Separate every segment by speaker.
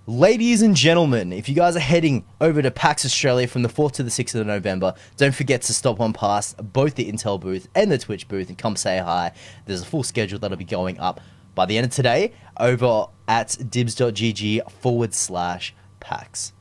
Speaker 1: Ladies and gentlemen, if you guys are heading over to PAX Australia from the 4th to the 6th of November, don't forget to stop on past both the Intel booth and the Twitch booth and come say hi. There's a full schedule that'll be going up by the end of today over at DIBBSGG/PAX.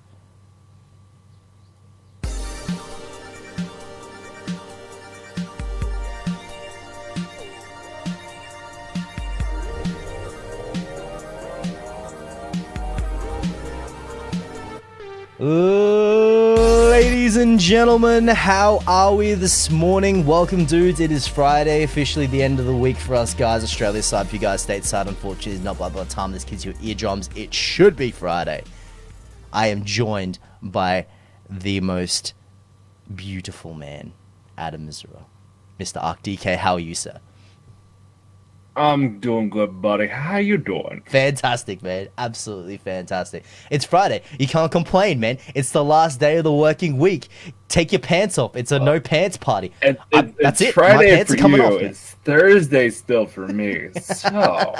Speaker 1: Ladies and gentlemen, how are we this morning? Welcome, dudes. It is Friday, officially the end of the week for us guys. Australia side for you guys, stateside, unfortunately, is not by the time this gives you eardrums. It should be Friday. I am joined by the most beautiful man, Adam Misra. Mr. Arc DK, how are you, sir?
Speaker 2: I'm doing good, buddy. How you doing?
Speaker 1: Fantastic, man. Absolutely fantastic. It's Friday. You can't complain, man. It's the last day of the working week. Take your pants off. It's a no pants party.
Speaker 2: That's it. Friday my pants for are coming you. Off, it's Thursday still for me. So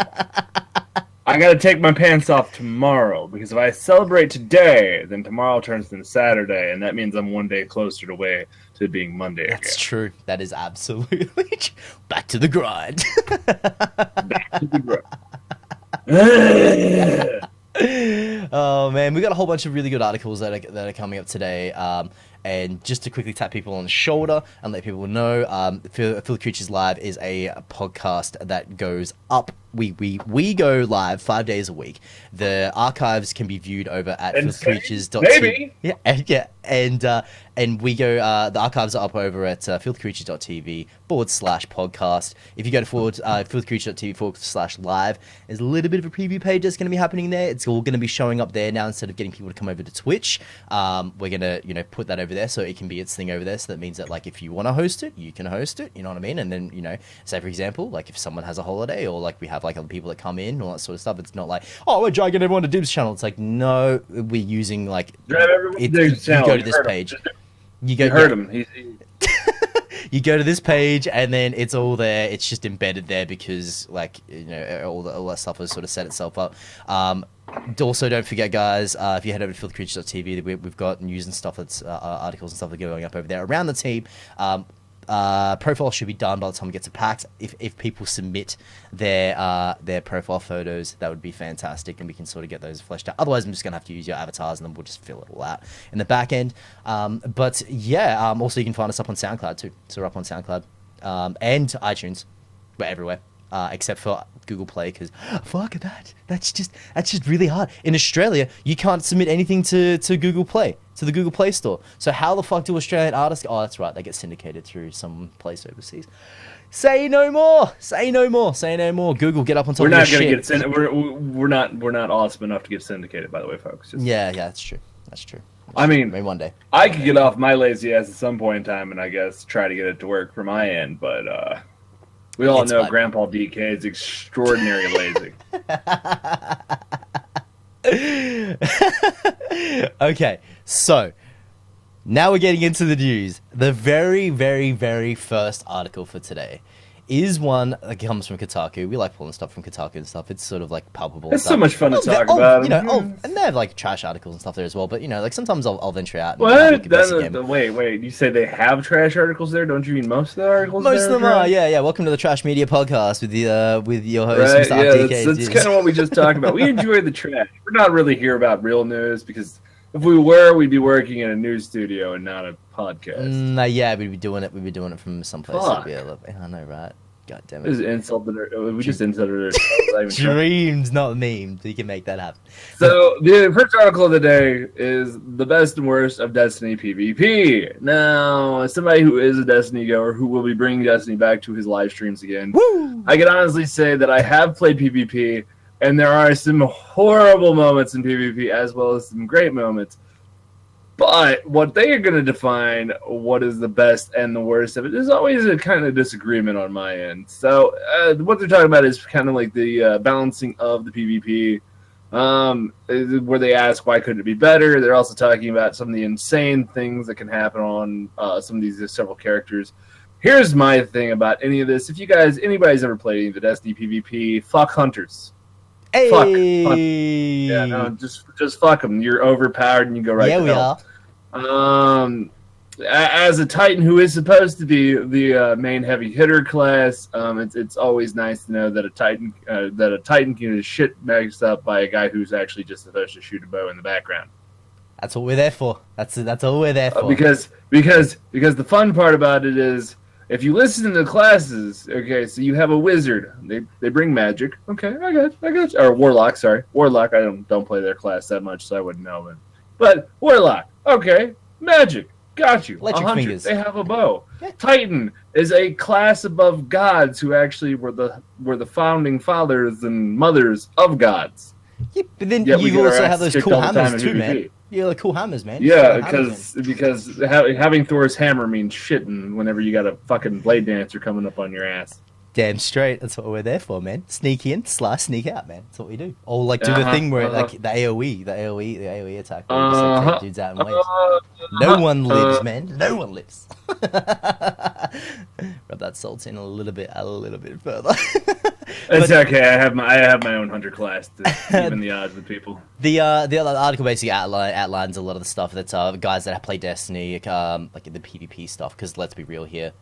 Speaker 2: I gotta take my pants off tomorrow because if I celebrate today, then tomorrow turns into Saturday, and that means I'm one day closer to being Monday again.
Speaker 1: That's true. That is absolutely back to the grind.
Speaker 2: Back to the grind.
Speaker 1: Oh man, we got a whole bunch of really good articles that are coming up today. And just to quickly tap people on the shoulder and let people know, Feel the Creatures Live is a podcast that goes up. We go live 5 days a week. The archives can be viewed over at filthcreatures.tv.
Speaker 2: Maybe.
Speaker 1: Yeah, and we go. The archives are up over at filthcreatures.tv/podcast. If you go to filthcreatures.tv/live, there's a little bit of a preview page that's going to be happening there. It's all going to be showing up there now instead of getting people to come over to Twitch. We're going to put that over there so it can be its thing over there. So that means that like if you want to host it, you can host it. You know what I mean? And then say for example, like if someone has a holiday or like we have like other people that come in, all that sort of stuff. It's not like, oh, we're dragging everyone to Dibs channel. It's like, no, we're using like
Speaker 2: you go
Speaker 1: to this page. You heard him. You go to this page and then it's all there. It's just embedded there because like all that stuff has sort of set itself up. Also, don't forget, guys, if you head over to filthcreatures.tv, we've got news and stuff that's articles and stuff that are going up over there around the team. Profile should be done by the time we get to PAX. If people submit their profile photos, that would be fantastic, and we can sort of get those fleshed out. Otherwise, I'm just gonna have to use your avatars, and then we'll just fill it all out in the back end. But yeah, also you can find us up on SoundCloud too. So we're up on SoundCloud and iTunes. We're everywhere. Except for Google Play, because fuck that. That's just really hard. In Australia, you can't submit anything to Google Play, to the Google Play Store. So how the fuck do Australian artists? Oh, that's right. They get syndicated through some place overseas. Say no more. Say no more. Say no more. Google, get up on top of your shit.
Speaker 2: We're not awesome enough to get syndicated, by the way, folks.
Speaker 1: Yeah, that's true. That's true.
Speaker 2: I mean,
Speaker 1: maybe one day
Speaker 2: I could get off my lazy ass at some point in time, and I guess try to get it to work for my end, but we all know Grandpa DK is extraordinarily lazy.
Speaker 1: Okay, so now we're getting into the news. The very, very, very first article for today is one that comes from Kotaku. We like pulling stuff from Kotaku and stuff. It's sort of like palpable.
Speaker 2: It's so much fun to talk about.
Speaker 1: And they have like trash articles and stuff there as well. But like sometimes I'll venture out. And
Speaker 2: what? Wait. You say they have trash articles there? Don't you mean most of the articles?
Speaker 1: Most of them are. Yeah. Welcome to the Trash Media Podcast with your host, Mr.
Speaker 2: Yeah, that's kind of what we just talked about. We enjoy the trash. We're not really here about real news because if we were, we'd be working in a news studio and not a podcast.
Speaker 1: Yeah, we'd be doing it. We'd be doing it from someplace. I know, right? God damn it.
Speaker 2: We just insulted her.
Speaker 1: Dreams, not memes. You can make that happen.
Speaker 2: So, the first article of the day is the best and worst of Destiny PvP. Now, as somebody who is a Destiny goer who will be bringing Destiny back to his live streams again,
Speaker 1: woo! I
Speaker 2: can honestly say that I have played PvP, and there are some horrible moments in PvP as well as some great moments. But what they are going to define what is the best and the worst of it is always a kind of disagreement on my end. So what they're talking about is kind of like the balancing of the PvP, where they ask why couldn't it be better. They're also talking about some of the insane things that can happen on some of these several characters. Here's my thing about any of this. If anybody's ever played any of the Destiny PvP, fuck hunters.
Speaker 1: Hey.
Speaker 2: Fuck. Yeah, no, just fuck them. You're overpowered and you go right to hell. We are. As a Titan who is supposed to be the main heavy hitter class, it's always nice to know that a Titan can get shit mixed up by a guy who's actually just supposed to shoot a bow in the background.
Speaker 1: That's what we're there for. That's all we're there for.
Speaker 2: Because the fun part about it is, if you listen to the classes, okay, so you have a wizard. They bring magic. Okay, I got you. Or warlock, sorry. Warlock, I don't play their class that much, so I wouldn't know it. But warlock, okay, magic. Got you.
Speaker 1: Electric
Speaker 2: 100.
Speaker 1: fingers.
Speaker 2: They have a bow. Yeah. Titan is a class above gods who actually were the founding fathers and mothers of gods.
Speaker 1: Yeah, but then you also have those cool hammers too, man. Yeah, like cool hammers, man.
Speaker 2: Yeah, because having Thor's hammer means shitting whenever you got a fucking blade dancer coming up on your ass.
Speaker 1: Damn straight. That's what we're there for, man. Sneak in, sneak out, man. That's what we do. Or like do the thing where like the AoE attack. Where you just take dudes out in waves. No one lives, man. No one lives. Rub that salt in a little bit further.
Speaker 2: It's okay. I have my own hunter class to even the odds with people.
Speaker 1: The other article basically outlines a lot of the stuff that's guys that play Destiny, like the PvP stuff. Because let's be real here,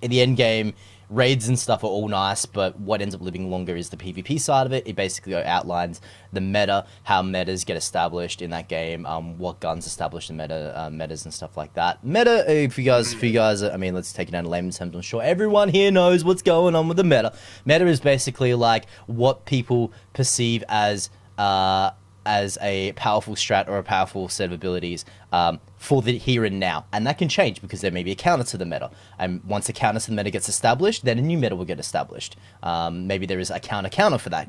Speaker 1: in the end game, raids and stuff are all nice, but what ends up living longer is the PvP side of it. It basically outlines the meta, how metas get established in that game, what guns establish the metas and stuff like that. Meta, for you guys, I mean, let's take it down to layman's terms. I'm sure everyone here knows what's going on with the meta. Meta is basically like what people perceive as a powerful strat or a powerful set of abilities for the here and now. And that can change because there may be a counter to the meta. And once a counter to the meta gets established, then a new meta will get established. Maybe there is a counter for that,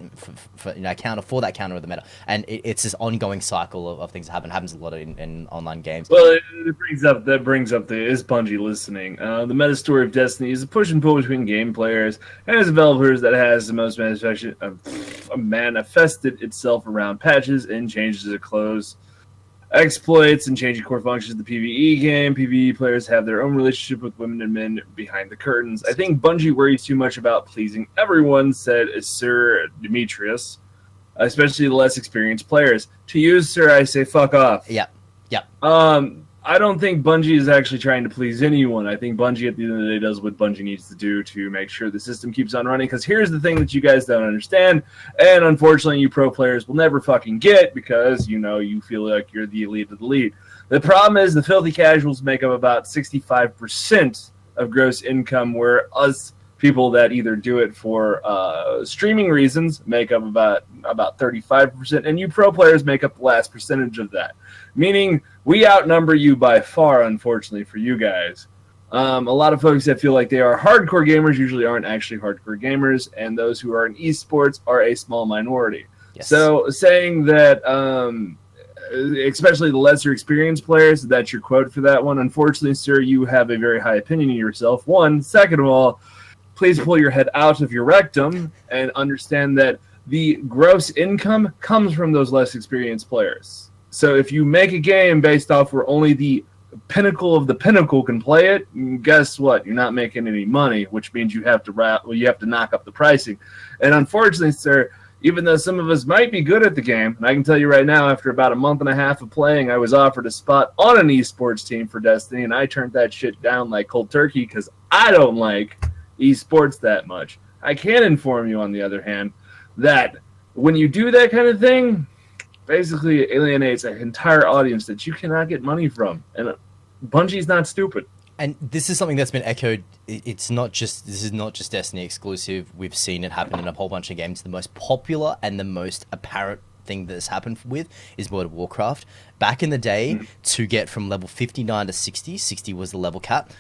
Speaker 1: a counter for that counter of the meta. And it's this ongoing cycle of things that happen. It happens a lot in online games.
Speaker 2: Well, it brings up is Bungie listening. The meta story of Destiny is a push and pull between game players and as developers that has the most manifested itself around patches and changes of clothes, exploits, and changing core functions of the PvE game. PvE players have their own relationship with women and men behind the curtains. I think Bungie worries too much about pleasing everyone, said Sir Demetrius, especially the less experienced players. To you, sir, I say fuck off.
Speaker 1: Yeah.
Speaker 2: I don't think Bungie is actually trying to please anyone. I think Bungie, at the end of the day, does what Bungie needs to do to make sure the system keeps on running. Because here's the thing that you guys don't understand, and unfortunately you pro players will never fucking get, because, you feel like you're the elite of the elite. The problem is the filthy casuals make up about 65% of gross income, where us people that either do it for streaming reasons make up about 35%, and you pro players make up the last percentage of that. Meaning we outnumber you by far, unfortunately, for you guys. A lot of folks that feel like they are hardcore gamers usually aren't actually hardcore gamers, and those who are in esports are a small minority. Yes. So saying that, especially the lesser experienced players, that's your quote for that one. Unfortunately, sir, you have a very high opinion of yourself. One. Second of all, please pull your head out of your rectum and understand that the gross income comes from those less experienced players. So if you make a game based off where only the pinnacle of the pinnacle can play it, guess what? You're not making any money, which means you have to knock up the pricing. And unfortunately, sir, even though some of us might be good at the game, and I can tell you right now, after about a month and a half of playing, I was offered a spot on an esports team for Destiny, and I turned that shit down like cold turkey because I don't like esports that much. I can inform you, on the other hand, that when you do that kind of thing, basically it alienates an entire audience that you cannot get money from. And Bungie's not stupid.
Speaker 1: And this is something that's been echoed. This is not just Destiny exclusive. We've seen it happen in a whole bunch of games. The most popular and the most apparent thing that's happened with is World of Warcraft. Back in the day, to get from level 59 to 60 was the level cap,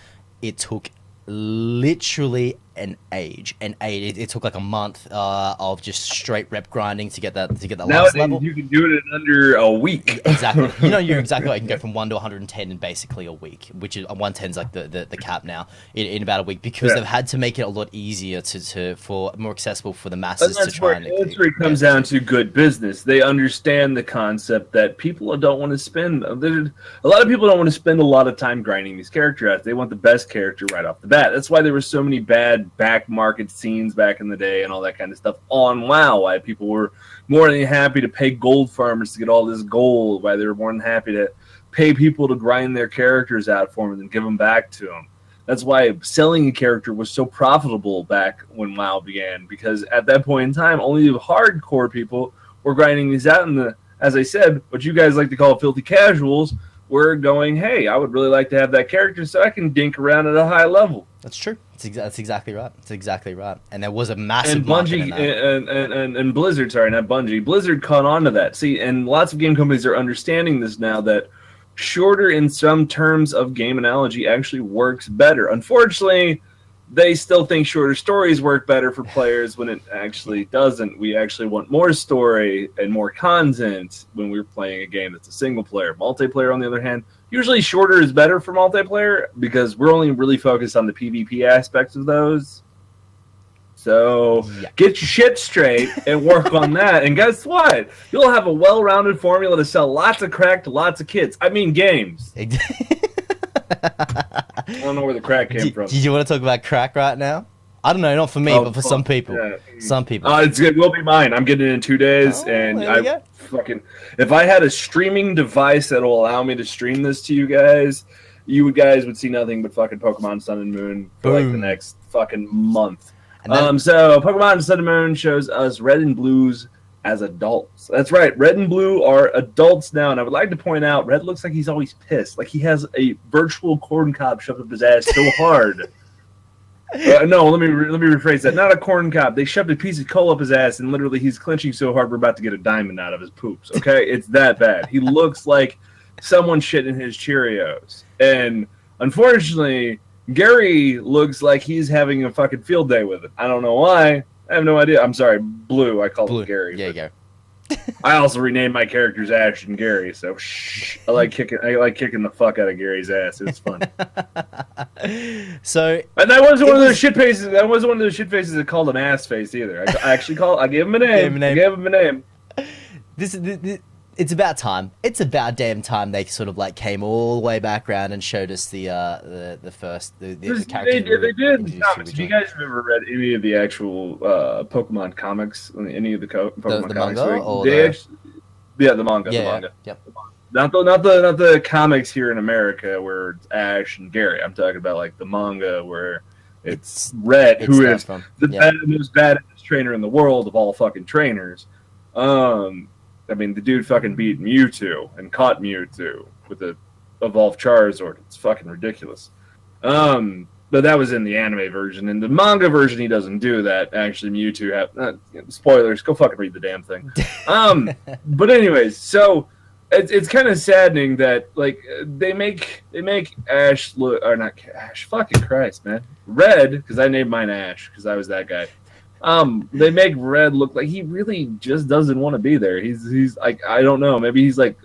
Speaker 1: it took literally an age. It took like a month of just straight rep grinding to get that last level.
Speaker 2: You can do it in under a week.
Speaker 1: Exactly. You're exactly right. You can go from 1 to 110 in basically a week, which is 110 is like the cap now in about a week, because they've had to make it a lot easier for more accessible for the masses to try and.
Speaker 2: That's where it comes down to good business. They understand the concept that people don't want to spend. A lot of people don't want to spend a lot of time grinding these character out. They want the best character right off the bat. That's why there were so many bad back market scenes back in the day and all that kind of stuff on WoW. Why people were more than happy to pay gold farmers to get all this gold. Why they were more than happy to pay people to grind their characters out for them and then give them back to them. That's why selling a character was so profitable back when WoW began, because at that point in time, only the hardcore people were grinding these out. And as I said, what you guys like to call filthy casuals were going, hey, I would really like to have that character so I can dink around at a high level.
Speaker 1: That's true. That's exactly right. That's exactly right. And there was a massive
Speaker 2: and Bungie and Blizzard, sorry, not Bungie. Blizzard caught on to that. See, and lots of game companies are understanding this now, that shorter in some terms of game analogy actually works better. Unfortunately, they still think shorter stories work better for players when it actually doesn't. We actually want more story and more content when we're playing a game that's a single player. Multiplayer, on the other hand, usually shorter is better for multiplayer because we're only really focused on the PvP aspects of those. So get your shit straight and work on that. And guess what? You'll have a well-rounded formula to sell lots of crack to lots of kids. I mean games. I don't know where the crack came from.
Speaker 1: Did you want to talk about crack right now? I don't know, not for me, but for some people. Yeah. Some people.
Speaker 2: It will be mine. I'm getting it in 2 days, and if I had a streaming device that will allow me to stream this to you guys would see nothing but fucking Pokemon Sun and Moon for like the next fucking month. So Pokemon Sun and Moon shows us Red and Blues as adults. That's right, Red and Blue are adults now, and I would like to point out, Red looks like he's always pissed. Like he has a virtual corn cob shoved up his ass so hard. No, let me rephrase that. Not a corn cob. They shoved a piece of coal up his ass, and literally he's clenching so hard we're about to get a diamond out of his poops. Okay, it's that bad. He looks like someone shit in his Cheerios, and unfortunately, Gary looks like he's having a fucking field day with it. I don't know why. I have no idea. I'm sorry, Blue. I called him Gary.
Speaker 1: Yeah, Gary.
Speaker 2: I also renamed my characters Ash and Gary, so I like kicking the fuck out of Gary's ass. It's fun. And that wasn't one of those shit faces. That wasn't one of those shit faces that called him ass face either. I gave him a name. I gave him a name.
Speaker 1: It's about time. It's about damn time they sort of like came all the way back around and showed us the characters.
Speaker 2: They did. Have you guys have ever read any of the actual Pokemon comics? Any of the Pokemon comics?
Speaker 1: Manga or
Speaker 2: the manga.
Speaker 1: Yeah,
Speaker 2: the manga.
Speaker 1: Yep.
Speaker 2: Not the comics here in America where it's Ash and Gary. I'm talking about like the manga where it's Red, who is the most badass trainer in the world of all fucking trainers. I mean, the dude fucking beat Mewtwo and caught Mewtwo with the evolved Charizard. It's fucking ridiculous. But that was in the anime version. In the manga version, he doesn't do that. Actually, Mewtwo spoilers. Go fucking read the damn thing. But anyways, so it's kind of saddening that like they make Ash look, or not Ash. Fucking Christ, man. Red, because I named mine Ash because I was that guy. They make Red look like he really just doesn't want to be there. He's like, I don't know, maybe he's like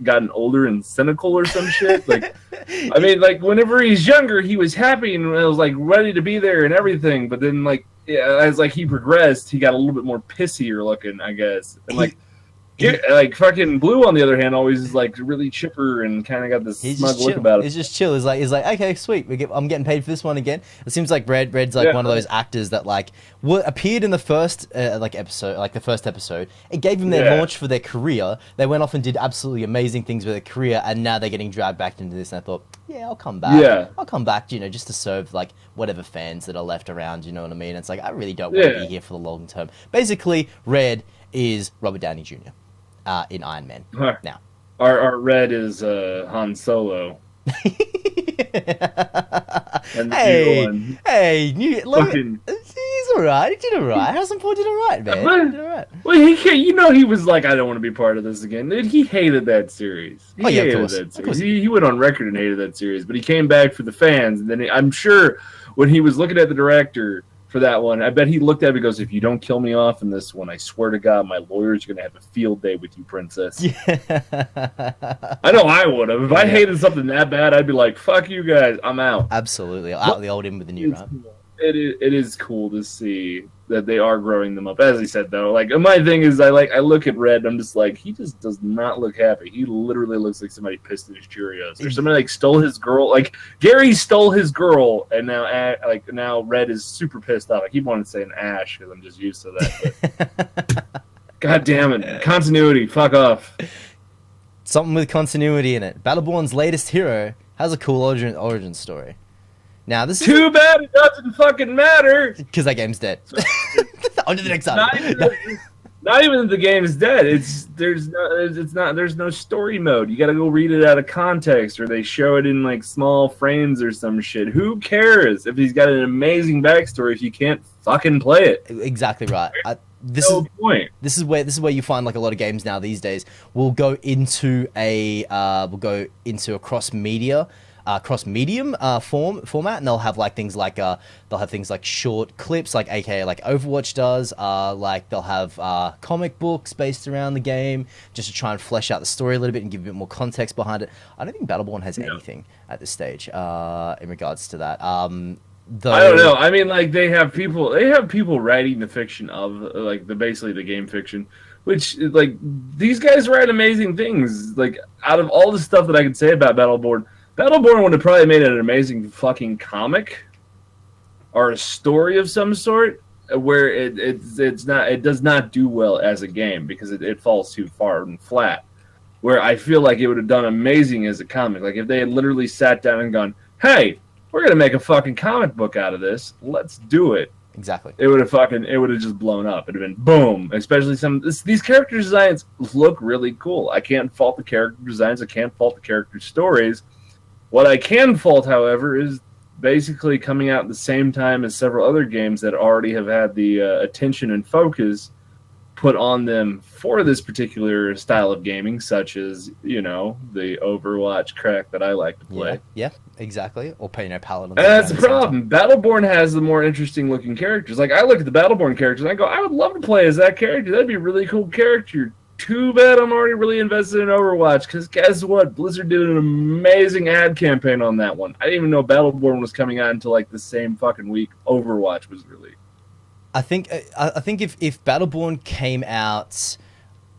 Speaker 2: gotten older and cynical or some shit. Like, I mean, like whenever he's younger, he was happy and was like ready to be there and everything. But then like, as like he progressed, he got a little bit more pissier looking, I guess. And like fucking Blue, on the other hand, always is like really chipper and kind of got this smug look about it.
Speaker 1: He's just chill. He's like, okay, sweet. I'm getting paid for this one again. It seems like Red's like one of those actors that like appeared in the first episode, like the first episode. It gave them their launch for their career. They went off and did absolutely amazing things with their career, and now they're getting dragged back into this. And I thought, I'll come back. Yeah, I'll come back. You know, just to serve like whatever fans that are left around. You know what I mean? It's like I really don't want to be here for the long term. Basically, Red is Robert Downey Jr. In Iron Man. Now,
Speaker 2: our Red is Han Solo. And
Speaker 1: he's all right. He did all right. Harrison Ford did all right, man. He did all right.
Speaker 2: Well, he was like, I don't want to be part of this again. He hated that series. He hated that series. He went on record and hated that series, but he came back for the fans. And then I'm sure when he was looking at the director for that one, I bet he looked at it and goes, if you don't kill me off in this one, I swear to God, my lawyer's going to have a field day with you, princess. Yeah. I know I would have. If I hated something that bad, I'd be like, fuck you guys, I'm out.
Speaker 1: Absolutely. Out the old in with the new, right?
Speaker 2: it is cool to see that they are growing them up. As he said, though, like my thing is, I look at Red, and I'm just like, he just does not look happy. He literally looks like somebody pissed in his Cheerios, or somebody like stole his girl. Like Gary stole his girl, and now Red is super pissed off. I keep wanting to say an Ash because I'm just used to that. But God damn it, continuity, fuck off.
Speaker 1: Something with continuity in it. Battleborn's latest hero has a cool origin story. Now this is
Speaker 2: too bad it doesn't fucking matter
Speaker 1: because that game's dead. On to the next time.
Speaker 2: Not even that the game is dead. There's no story mode. You got to go read it out of context, or they show it in like small frames or some shit. Who cares if he's got an amazing backstory if you can't fucking play it?
Speaker 1: Exactly right. This is where you find like a lot of games now these days will go into a cross medium format, and they'll have like things like short clips, like aka like Overwatch does. Like they'll have comic books based around the game just to try and flesh out the story a little bit and give a bit more context behind it. I don't think Battleborn has anything at this stage in regards to that.
Speaker 2: I don't know. I mean, like they have people writing the fiction of like basically the game fiction, which like these guys write amazing things. Like out of all the stuff that I could say about Battleborn would have probably made an amazing fucking comic or a story of some sort. Where it does not do well as a game because it falls too far and flat. Where I feel like it would have done amazing as a comic. Like if they had literally sat down and gone, "Hey, we're gonna make a fucking comic book out of this. Let's do it."
Speaker 1: Exactly.
Speaker 2: It would have just blown up. It'd have been boom. Especially these character designs look really cool. I can't fault the character designs. I can't fault the character stories. What I can fault, however, is basically coming out at the same time as several other games that already have had the attention and focus put on them for this particular style of gaming, such as, the Overwatch crack that I like to play.
Speaker 1: Yeah, exactly. Or Paladin.
Speaker 2: And that's the problem. Battleborn has the more interesting looking characters. Like, I look at the Battleborn characters and I go, I would love to play as that character. That'd be a really cool character. Too bad I'm already really invested in Overwatch, because guess what? Blizzard did an amazing ad campaign on that one. I didn't even know Battleborn was coming out until like the same fucking week Overwatch was released.
Speaker 1: I think if Battleborn came out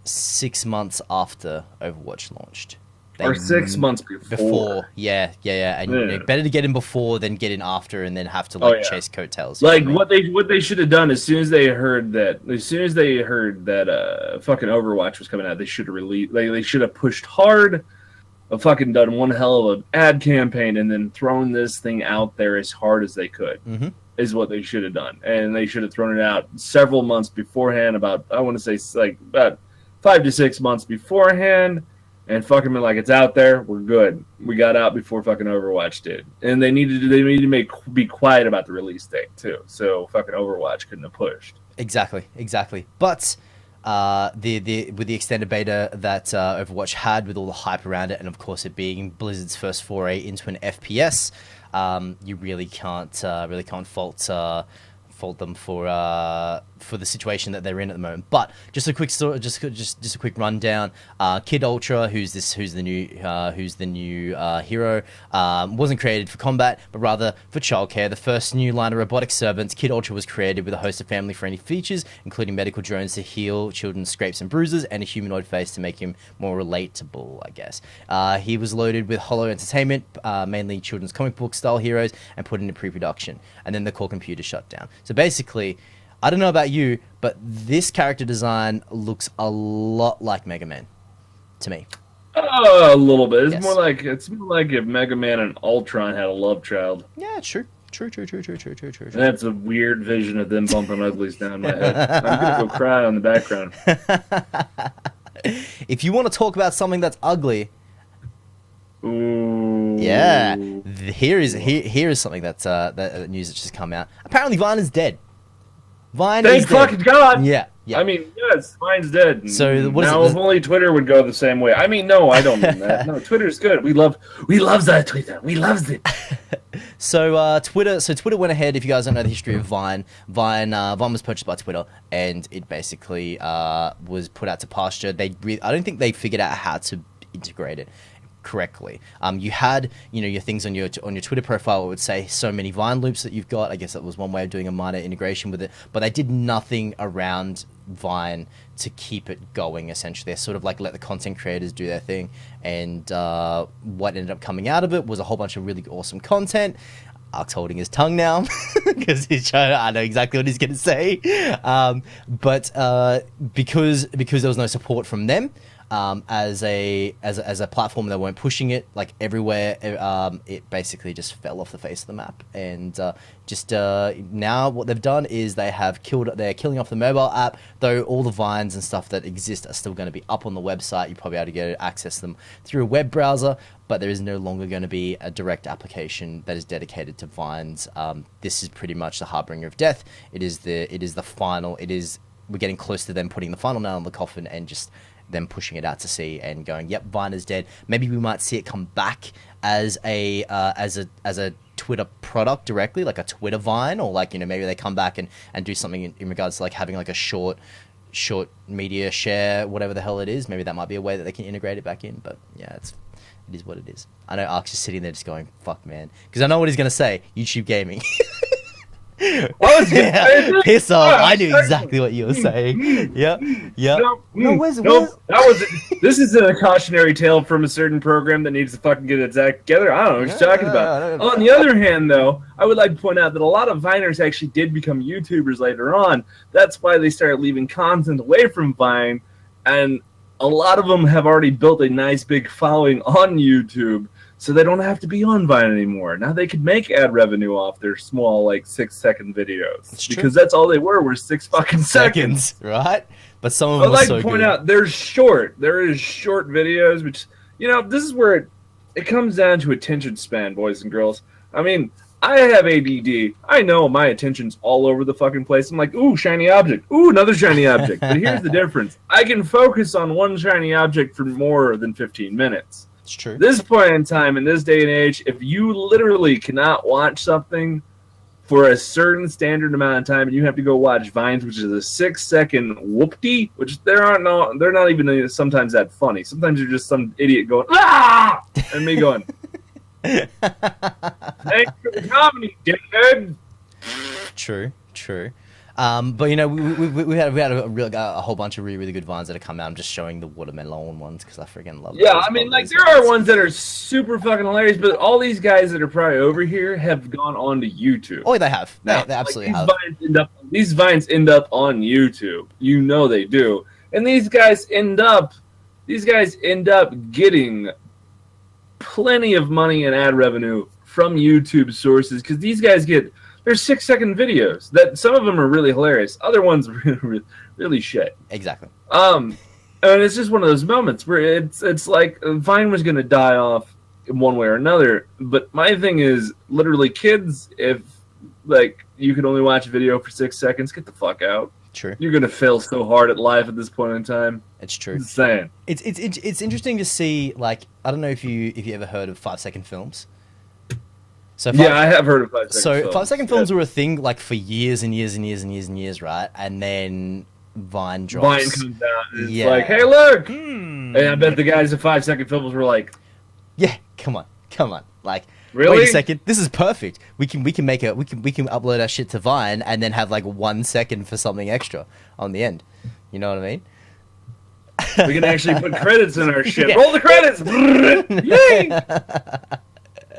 Speaker 1: 6 months after Overwatch launched,
Speaker 2: or 6 months before.
Speaker 1: Yeah, and better to get in before than get in after, and then have to chase coattails.
Speaker 2: Like what they should have done as soon as they heard that fucking Overwatch was coming out, they should have released. They should have pushed hard. Fucking done one hell of an ad campaign and then thrown this thing out there as hard as they could.
Speaker 1: Mm-hmm.
Speaker 2: Is what they should have done, and they should have thrown it out several months beforehand. About 5 to 6 months beforehand, and fucking been like, it's out there, we're good. We got out before fucking Overwatch did, and they needed to be quiet about the release date too. So fucking Overwatch couldn't have pushed.
Speaker 1: Exactly. But with the extended beta that Overwatch had, with all the hype around it, and of course it being Blizzard's first foray into an FPS. You really can't fault them for the situation that they're in at the moment. But just a quick story, just a quick rundown. Kid Ultra, who's the new hero, wasn't created for combat, but rather for childcare. The first new line of robotic servants, Kid Ultra was created with a host of family-friendly features, including medical drones to heal children's scrapes and bruises, and a humanoid face to make him more relatable, I guess. He was loaded with hollow entertainment, mainly children's comic book style heroes, and put into pre-production. And then the core computer shut down. So basically, I don't know about you, but this character design looks a lot like Mega Man to me.
Speaker 2: A little bit. It's more like if Mega Man and Ultron had a love child.
Speaker 1: Yeah, true.
Speaker 2: And that's a weird vision of them bumping uglies down my head. I'm gonna go cry on the background.
Speaker 1: If you want to talk about something that's ugly,
Speaker 2: ooh.
Speaker 1: Yeah, here is something that's that news that's just come out. Apparently, Vine is dead.
Speaker 2: Thank fucking God.
Speaker 1: Yeah.
Speaker 2: I mean, yes, Vine's dead.
Speaker 1: So what
Speaker 2: now,
Speaker 1: is
Speaker 2: if only Twitter would go the same way. I mean, no, I don't mean that. No, Twitter's good. We love that Twitter. We loves it.
Speaker 1: So Twitter went ahead. If you guys don't know the history of Vine was purchased by Twitter, and it basically was put out to pasture. I don't think they figured out how to integrate it correctly. You had, your things on your Twitter profile. It would say so many Vine loops that you've got. I guess that was one way of doing a minor integration with it, but they did nothing around Vine to keep it going. Essentially, they sort of like let the content creators do their thing, and what ended up coming out of it was a whole bunch of really awesome content. Ark's holding his tongue now because he's trying. I know exactly what he's going to say, but because there was no support from them as a platform, they weren't pushing it like everywhere. It basically just fell off the face of the map, and now what they've done is they're killing off the mobile app. Though all the Vines and stuff that exist are still going to be up on the website. You probably able to go access them through a web browser. But there is no longer going to be a direct application that is dedicated to Vines. This is pretty much the harbinger of death. It is the final. We're getting close to them putting the final nail on the coffin and just them pushing it out to sea and going, "Yep, Vine is dead." Maybe we might see it come back as a Twitter product directly, like a Twitter Vine, or like maybe they come back and do something in regards to like having like a short media share, whatever the hell it is. Maybe that might be a way that they can integrate it back in. But yeah, it is what it is. I know Ark's just sitting there just going, "Fuck, man," because I know what he's gonna say. YouTube gaming. Piss off! I knew exactly what you were saying. Yeah.
Speaker 2: This is a cautionary tale from a certain program that needs to fucking get its act together. I don't know what you're talking about. On the other hand, though, I would like to point out that a lot of Viners actually did become YouTubers later on. That's why they started leaving content away from Vine, and a lot of them have already built a nice big following on YouTube, so they don't have to be on Vine anymore. Now they could make ad revenue off their small, 6-second videos. Because that's all they were 6 fucking seconds.
Speaker 1: Right? But some of them I'd like to point out,
Speaker 2: there is short videos, which, this is where it comes down to attention span, boys and girls. I mean, I have ADD. I know my attention's all over the fucking place. I'm like, ooh, shiny object. Ooh, another shiny object. But here's the difference. I can focus on one shiny object for more than 15 minutes.
Speaker 1: It's true.
Speaker 2: This point in time, in this day and age, if you literally cannot watch something for a certain standard amount of time, and you have to go watch Vines, which is a 6-second whoopty, which they're not even sometimes that funny. Sometimes you're just some idiot going, "Ah!" and me going, "Thanks for the comedy, dickhead."
Speaker 1: True. But we had a whole bunch of really good Vines that have come out. I'm just showing the watermelon ones because I freaking love them.
Speaker 2: Yeah, I mean, there are ones that are super fucking hilarious, but all these guys that are probably over here have gone on to YouTube.
Speaker 1: Oh, they have. They absolutely have.
Speaker 2: These Vines end up on YouTube. They do. And these guys end up getting plenty of money and ad revenue from YouTube sources because these guys they're 6-second videos that some of them are really hilarious. Other ones are really, really shit.
Speaker 1: Exactly.
Speaker 2: And it's just one of those moments where it's like Vine was going to die off in one way or another. But my thing is literally kids, if you can only watch a video for 6 seconds, get the fuck out.
Speaker 1: True.
Speaker 2: You're going to fail so hard at life at this point in time.
Speaker 1: It's true.
Speaker 2: Insane.
Speaker 1: It's interesting to see, I don't know if you ever heard of 5-second films. So
Speaker 2: I have heard of 5-second films.
Speaker 1: So 5-second films were a thing for years and years and years and years and years, right? And then Vine drops.
Speaker 2: Vine comes out and it's like, "Hey, look!" And I bet the guys at 5-second films were like,
Speaker 1: "Yeah, come on.
Speaker 2: Really?
Speaker 1: Wait a second, this is perfect. We can upload our shit to Vine and then have 1 second for something extra on the end." You know what I mean?
Speaker 2: We can actually put credits in our shit. Yeah. Roll the credits!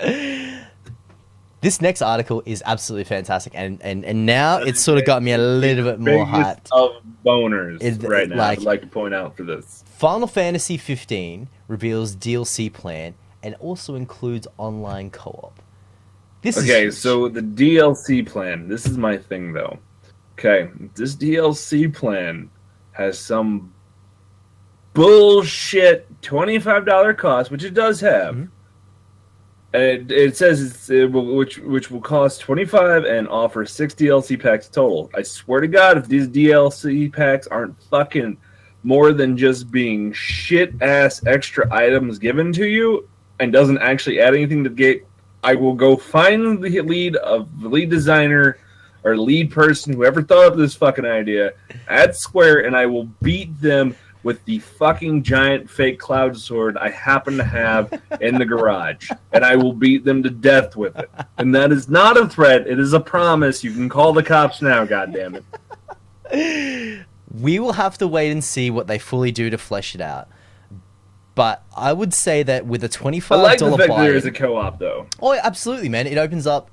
Speaker 2: Yay!
Speaker 1: This next article is absolutely fantastic, and now it's sort of got me a little bit more hyped.
Speaker 2: Of boners right now, I'd like to point out for this.
Speaker 1: Final Fantasy 15 reveals DLC plan and also includes online co-op.
Speaker 2: So the DLC plan, this is my thing though. Okay, this DLC plan has some bullshit $25 cost, which it does have. Mm-hmm. It says which will cost $25 and offer 6 DLC packs total. I swear to God, if these DLC packs aren't fucking more than just being shit ass extra items given to you and doesn't actually add anything to the game, I will go find the lead designer or lead person, whoever thought up this fucking idea, at Square, and I will beat them with the fucking giant fake cloud sword I happen to have in the garage, and I will beat them to death with it. And that is not a threat. It is a promise. You can call the cops now, goddammit.
Speaker 1: We will have to wait and see what they fully do to flesh it out. But I would say that with a $25
Speaker 2: I like the fact that
Speaker 1: buy-in,
Speaker 2: there is a co-op, though.
Speaker 1: Oh, absolutely, man! It opens up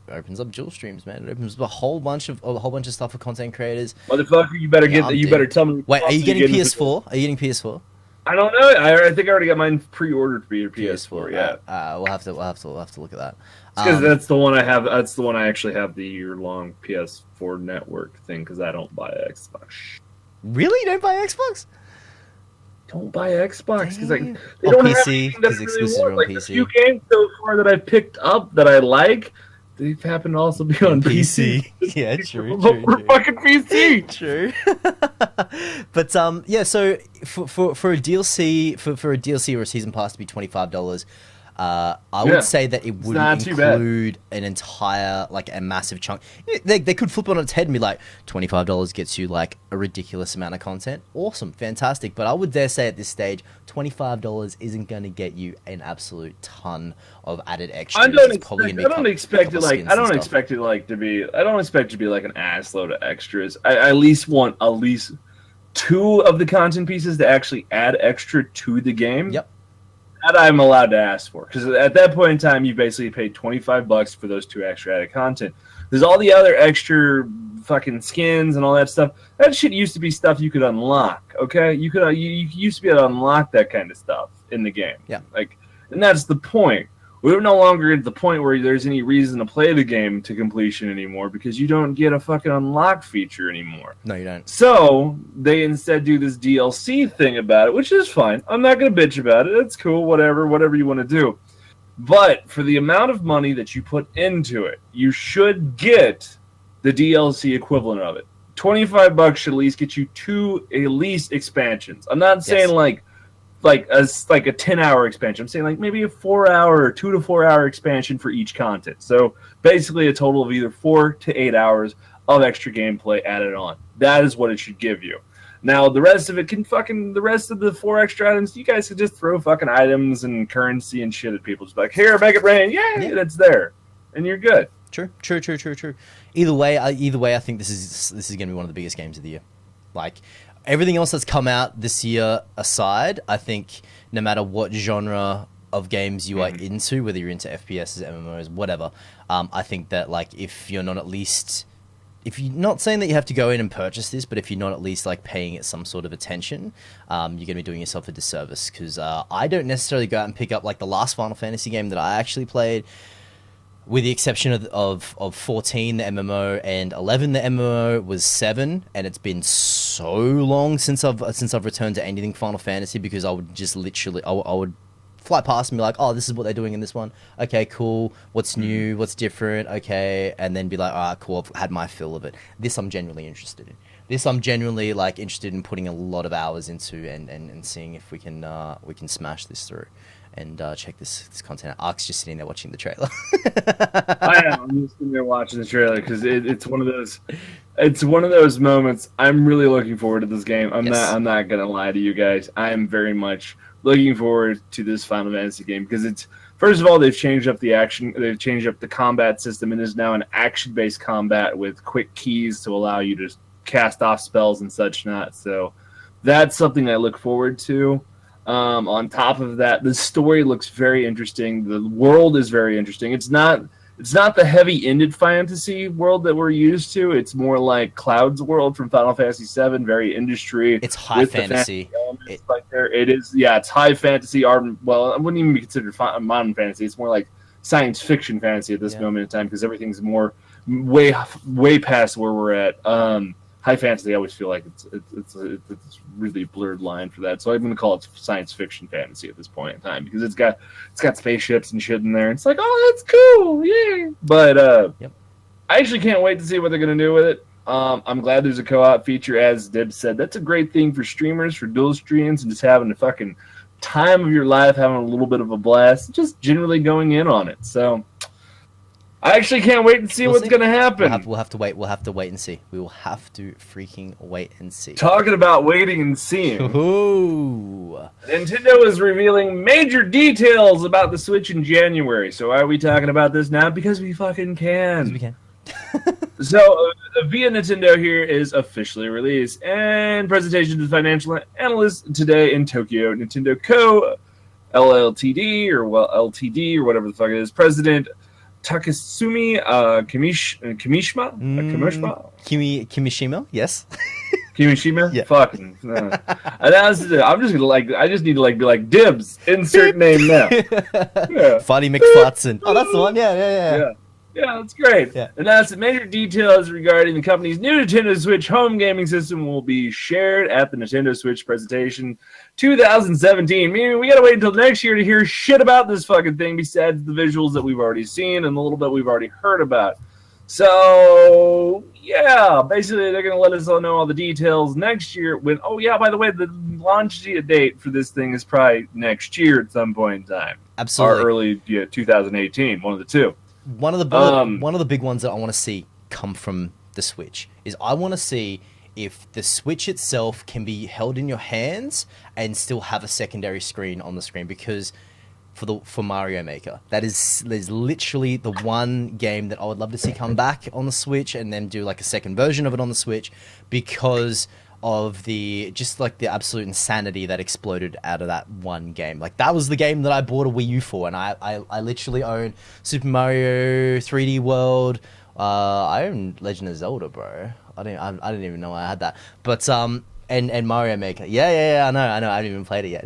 Speaker 1: dual streams, man. It opens up a whole bunch of stuff for content creators.
Speaker 2: Motherfucker, you better better tell me.
Speaker 1: Wait, are you getting PS4? Are you getting PS4?
Speaker 2: I don't know. I think I already got mine pre-ordered for your PS4. Yeah.
Speaker 1: We'll have to look at that.
Speaker 2: Because that's the one I have. That's the one I actually have the year-long PS4 network thing. Because I don't buy Xbox.
Speaker 1: Really, you don't buy Xbox?
Speaker 2: Don't buy Xbox because they
Speaker 1: or
Speaker 2: don't
Speaker 1: PC,
Speaker 2: have anything that I really want. Like
Speaker 1: PC.
Speaker 2: the few games so far that I've picked up that I like, they happen to also be on PC.
Speaker 1: Yeah, true.
Speaker 2: Fucking PC.
Speaker 1: True. But yeah, so for a DLC for a DLC or a season pass to be $25, I would say that it wouldn't include an entire, like, a massive chunk. They could flip it on its head and be like, $25 gets you, like, a ridiculous amount of content. Awesome, fantastic. But I would dare say at this stage, $25 isn't going to get you an absolute ton of added extras.
Speaker 2: I don't expect it to be like an ass load of extras. I at least want two of the content pieces to actually add extra to the game.
Speaker 1: Yep.
Speaker 2: That I'm allowed to ask for, because at that point in time, you basically paid $25 for those two extra added content. There's all the other extra fucking skins and all that stuff. That shit used to be stuff you could unlock. Okay, you used to be able to unlock that kind of stuff in the game.
Speaker 1: Yeah,
Speaker 2: and that's the point. We're no longer at the point where there's any reason to play the game to completion anymore because you don't get a fucking unlock feature anymore.
Speaker 1: No, you don't.
Speaker 2: So they instead do this DLC thing about it, which is fine. I'm not going to bitch about it. It's cool, whatever you want to do. But for the amount of money that you put into it, you should get the DLC equivalent of it. $25 should at least get you two at least expansions. I'm not saying like a 10-hour expansion. I'm saying like maybe a 4-hour or 2 to 4 hour expansion for each content. So basically a total of either 4 to 8 hours of extra gameplay added on. That is what it should give you. Now the rest of it the rest of the 4 extra items, you guys could just throw fucking items and currency and shit at people. Just like, here, make it rain. Yeah, that's there. And you're good.
Speaker 1: True. Either way, I think this is going to be one of the biggest games of the year. Like, everything else that's come out this year aside, I think no matter what genre of games you are into, whether you're into FPSs, MMOs, whatever, I think that, like, if you're not saying that you have to go in and purchase this, but if you're not at least, like, paying it some sort of attention, you're going to be doing yourself a disservice, because I don't necessarily go out and pick up, like, the last Final Fantasy game that I actually played, with the exception of 14, the MMO, and 11, the MMO, was 7, and it's been so long since I've returned to anything Final Fantasy, because I would just literally, I would fly past and be like, oh, this is what they're doing in this one. Okay, cool. What's new? What's different? Okay, and then be like, ah, cool, I've had my fill of it. This I'm genuinely interested in. This I'm genuinely, like, interested in putting a lot of hours into and seeing if we can smash this through. And check this content out. Ark's just sitting there watching the trailer.
Speaker 2: I am. I'm just sitting there watching the trailer because it's one of those. It's one of those moments. I'm really looking forward to this game. I'm not gonna lie to you guys. I am very much looking forward to this Final Fantasy game because it's, first of all, they've changed up the action. They've changed up the combat system and is now an action-based combat with quick keys to allow you to cast off spells and such not. So that's something I look forward to. On top of that, the story looks very interesting. The world is very interesting. It's not the heavy-ended fantasy world that we're used to. It's more like Cloud's world from Final Fantasy VII, very industry.
Speaker 1: It's high fantasy.
Speaker 2: It is, yeah, it's high fantasy. Well, I wouldn't even be considered modern fantasy. It's more like science fiction fantasy at this moment in time because everything's more way past where we're at. High fantasy, I always feel like it's really blurred line for that. So I'm going to call it science fiction fantasy at this point in time because it's got spaceships and shit in there. It's like, oh, that's cool, yeah. But I actually can't wait to see what they're going to do with it. I'm glad there's a co-op feature, as Dib said. That's a great thing for streamers, for dual streams, and just having the fucking time of your life, having a little bit of a blast, just generally going in on it. So I actually can't wait to see what's going to happen.
Speaker 1: We'll have to wait. We'll have to wait and see. We will have to freaking wait and see.
Speaker 2: Talking about waiting and seeing.
Speaker 1: Ooh.
Speaker 2: Nintendo is revealing major details about the Switch in January. So why are we talking about this now? Because we fucking can.
Speaker 1: Because we can.
Speaker 2: So, Via Nintendo here is officially released, and presentation to financial analysts today in Tokyo. Nintendo Co. LLTD, or LTD, or whatever the fuck it is. President Takasumi Kimishima?
Speaker 1: Kimishima, yes.
Speaker 2: Kimishima?
Speaker 1: Yeah.
Speaker 2: Fucking. I'm just gonna I just need to be like, dibs, insert name now. Yeah.
Speaker 1: Funny McFlutson. Oh, that's the one? Yeah.
Speaker 2: Yeah, that's great.
Speaker 1: Yeah.
Speaker 2: And that's major details regarding the company's new Nintendo Switch home gaming system will be shared at the Nintendo Switch presentation 2017. Meaning we gotta wait until next year to hear shit about this fucking thing besides the visuals that we've already seen and a little bit we've already heard about. So, yeah, basically they're gonna let us all know all the details next year when, oh yeah, by the way, the launch date for this thing is probably next year at some point in time.
Speaker 1: Absolutely.
Speaker 2: Or early 2018, one of the two.
Speaker 1: One of the big ones that I want to see come from the Switch is I want to see if the Switch itself can be held in your hands and still have a secondary screen on the screen, because for Mario Maker, there's literally the one game that I would love to see come back on the Switch and then do like a second version of it on the Switch, because of the absolute insanity that exploded out of that one game. Like, that was the game that I bought a Wii U for, and I literally own Super Mario 3D World. I own Legend of Zelda, bro. I didn't even know I had that. But and Mario Maker. Yeah, I know. I haven't even played it yet.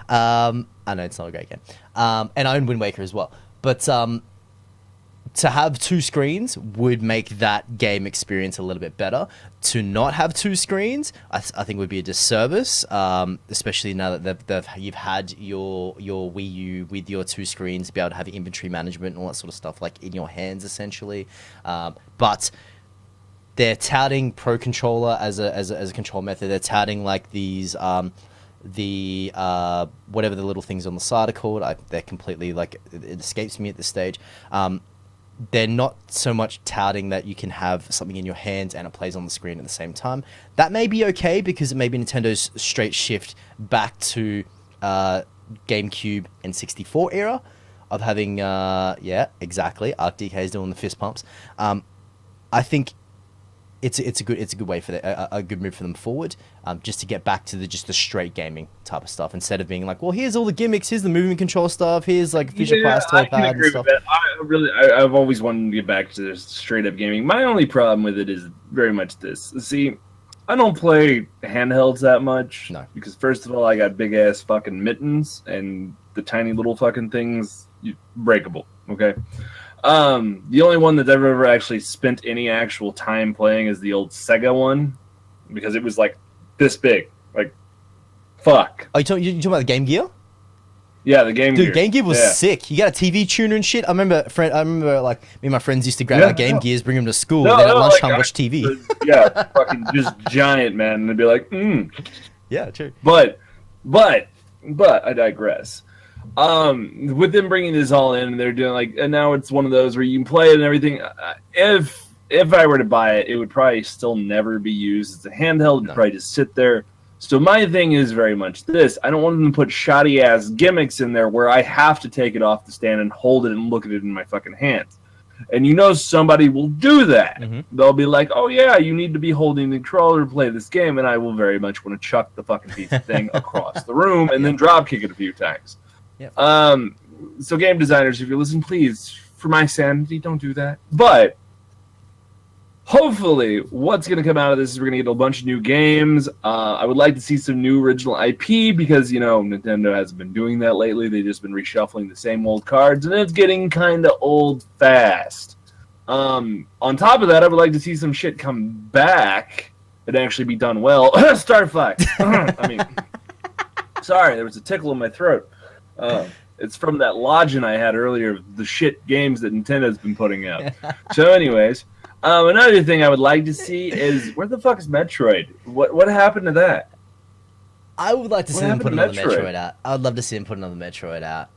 Speaker 1: I know it's not a great game. And I own Wind Waker as well. But to have two screens would make that game experience a little bit better. To not have two screens, I think would be a disservice, especially now that you've had your Wii U with your two screens, to be able to have inventory management and all that sort of stuff like in your hands, essentially. But they're touting Pro Controller as a control method. They're touting like these the whatever the little things on the side are called. They're completely it escapes me at this stage. They're not so much touting that you can have something in your hands and it plays on the screen at the same time. That may be okay, because it may be Nintendo's straight shift back to GameCube and 64 era of having, yeah, exactly. ArcDK is doing the fist pumps. I think it's a good way for a good move for them forward, just to get back to the straight gaming type of stuff, instead of being like, well, here's all the gimmicks, here's the movement control stuff, here's like Fisher Price toy pad and stuff.
Speaker 2: I've always wanted to get back to this straight up gaming. My only problem with it is very much this. See, I don't play handhelds that much.
Speaker 1: No.
Speaker 2: Because first of all, I got big ass fucking mittens, and the tiny little fucking things, breakable. Okay. The only one that I've ever actually spent any actual time playing is the old Sega one, because it was like this big. Like, fuck.
Speaker 1: Oh, you talking about the Game Gear?
Speaker 2: Yeah, the Game Gear.
Speaker 1: Dude, Game Gear was sick. You got a TV tuner and shit. I remember like me and my friends used to grab our Game Gears, bring them to school, and then at lunchtime watch TV.
Speaker 2: Yeah, fucking just giant, man. And they'd be like,
Speaker 1: Yeah, true.
Speaker 2: But I digress. With them bringing this all in, and they're doing and now it's one of those where you can play it and everything. If I were to buy it, it would probably still never be used as a handheld. It'd probably just sit there. So my thing is very much this. I don't want them to put shoddy ass gimmicks in there where I have to take it off the stand and hold it and look at it in my fucking hands. And somebody will do that. Mm-hmm. They'll be like, oh yeah, you need to be holding the controller to play this game, and I will very much want to chuck the fucking piece of thing across the room and then drop kick it a few times.
Speaker 1: Yep.
Speaker 2: So game designers, if you're listening, please, for my sanity, don't do that. But hopefully what's going to come out of this is we're going to get a bunch of new games. I would like to see some new original IP, because, Nintendo hasn't been doing that lately. They've just been reshuffling the same old cards, and it's getting kind of old fast. On top of that, I would like to see some shit come back and actually be done well. Starfire. Sorry, there was a tickle in my throat. It's from that lodging I had earlier of the shit games that Nintendo's been putting out. So anyways, another thing I would like to see is, where the fuck is Metroid? What happened to that?
Speaker 1: I would like to see him put another Metroid out. I would love to see him put another Metroid out.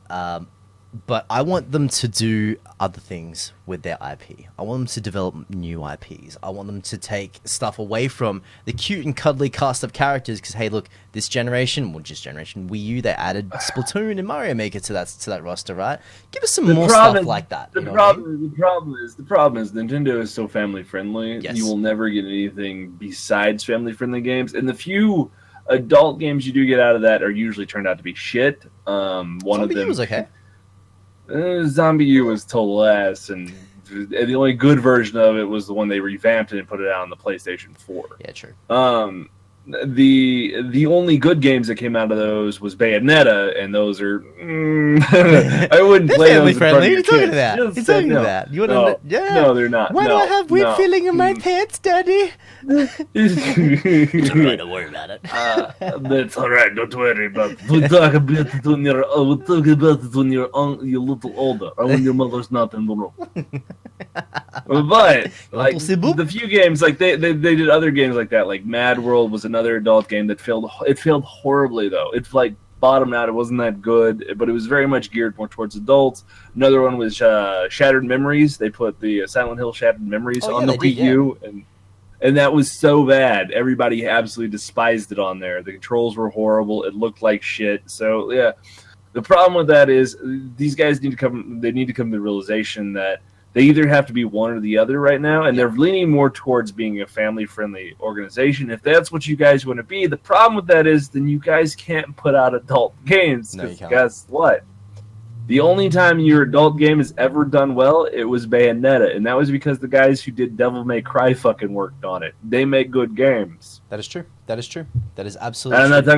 Speaker 1: But I want them to do other things with their IP. I want them to develop new IPs. I want them to take stuff away from the cute and cuddly cast of characters. Because hey, look, this generation, well, just generation Wii U, they added Splatoon and Mario Maker to that roster, right? Give us some more stuff like that.
Speaker 2: The problem is Nintendo is so family friendly.
Speaker 1: Yes.
Speaker 2: You will never get anything besides family friendly games, and the few adult games you do get out of that are usually turned out to be shit. One of them
Speaker 1: was okay.
Speaker 2: Zombie U was total ass, and the only good version of it was the one they revamped it and put it out on the PlayStation 4.
Speaker 1: Yeah, true.
Speaker 2: The only good games that came out of those was Bayonetta, and those are I wouldn't play
Speaker 1: family
Speaker 2: those.
Speaker 1: Friendly. You're talking to that. You're talking to that. You want
Speaker 2: to? No, they're not.
Speaker 1: Why do I have weird feeling in my pants, Daddy? Don't worry about it.
Speaker 2: That's all right. Don't worry about it. We'll talk about it when you're a little older, or when your mother's not in the room. But like the few games, like they did other games like that. Like Mad World was another adult game that failed. It failed horribly though. It's like bottomed out. It wasn't that good, but it was very much geared more towards adults. Another one was Shattered Memories. They put the Silent Hill Shattered Memories on the Wii U, and that was so bad. Everybody absolutely despised it on there. The controls were horrible. It looked like shit. So yeah, the problem with that is these guys need to come. They need to come to the realization that they either have to be one or the other right now, and they're leaning more towards being a family-friendly organization. If that's what you guys want to be, the problem with that is then you guys can't put out adult games.
Speaker 1: No, you can't.
Speaker 2: Guess what? The only time your adult game has ever done well, it was Bayonetta, and that was because the guys who did Devil May Cry fucking worked on it. They make good games.
Speaker 1: That is true. That is true. That is absolutely
Speaker 2: I'm
Speaker 1: true.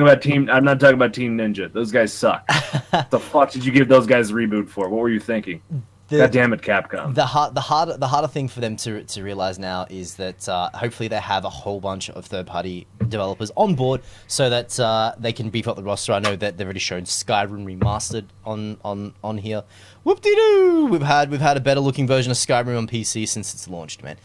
Speaker 2: I'm not talking about Team Ninja. Those guys suck. What the fuck did you give those guys a reboot for? What were you thinking? God damn it, Capcom.
Speaker 1: The harder thing for them to realize now is that hopefully they have a whole bunch of third-party developers on board so that they can beef up the roster. I know that they've already shown Skyrim remastered on here. Whoop-de-doo! We've had a better looking version of Skyrim on PC since it's launched, man.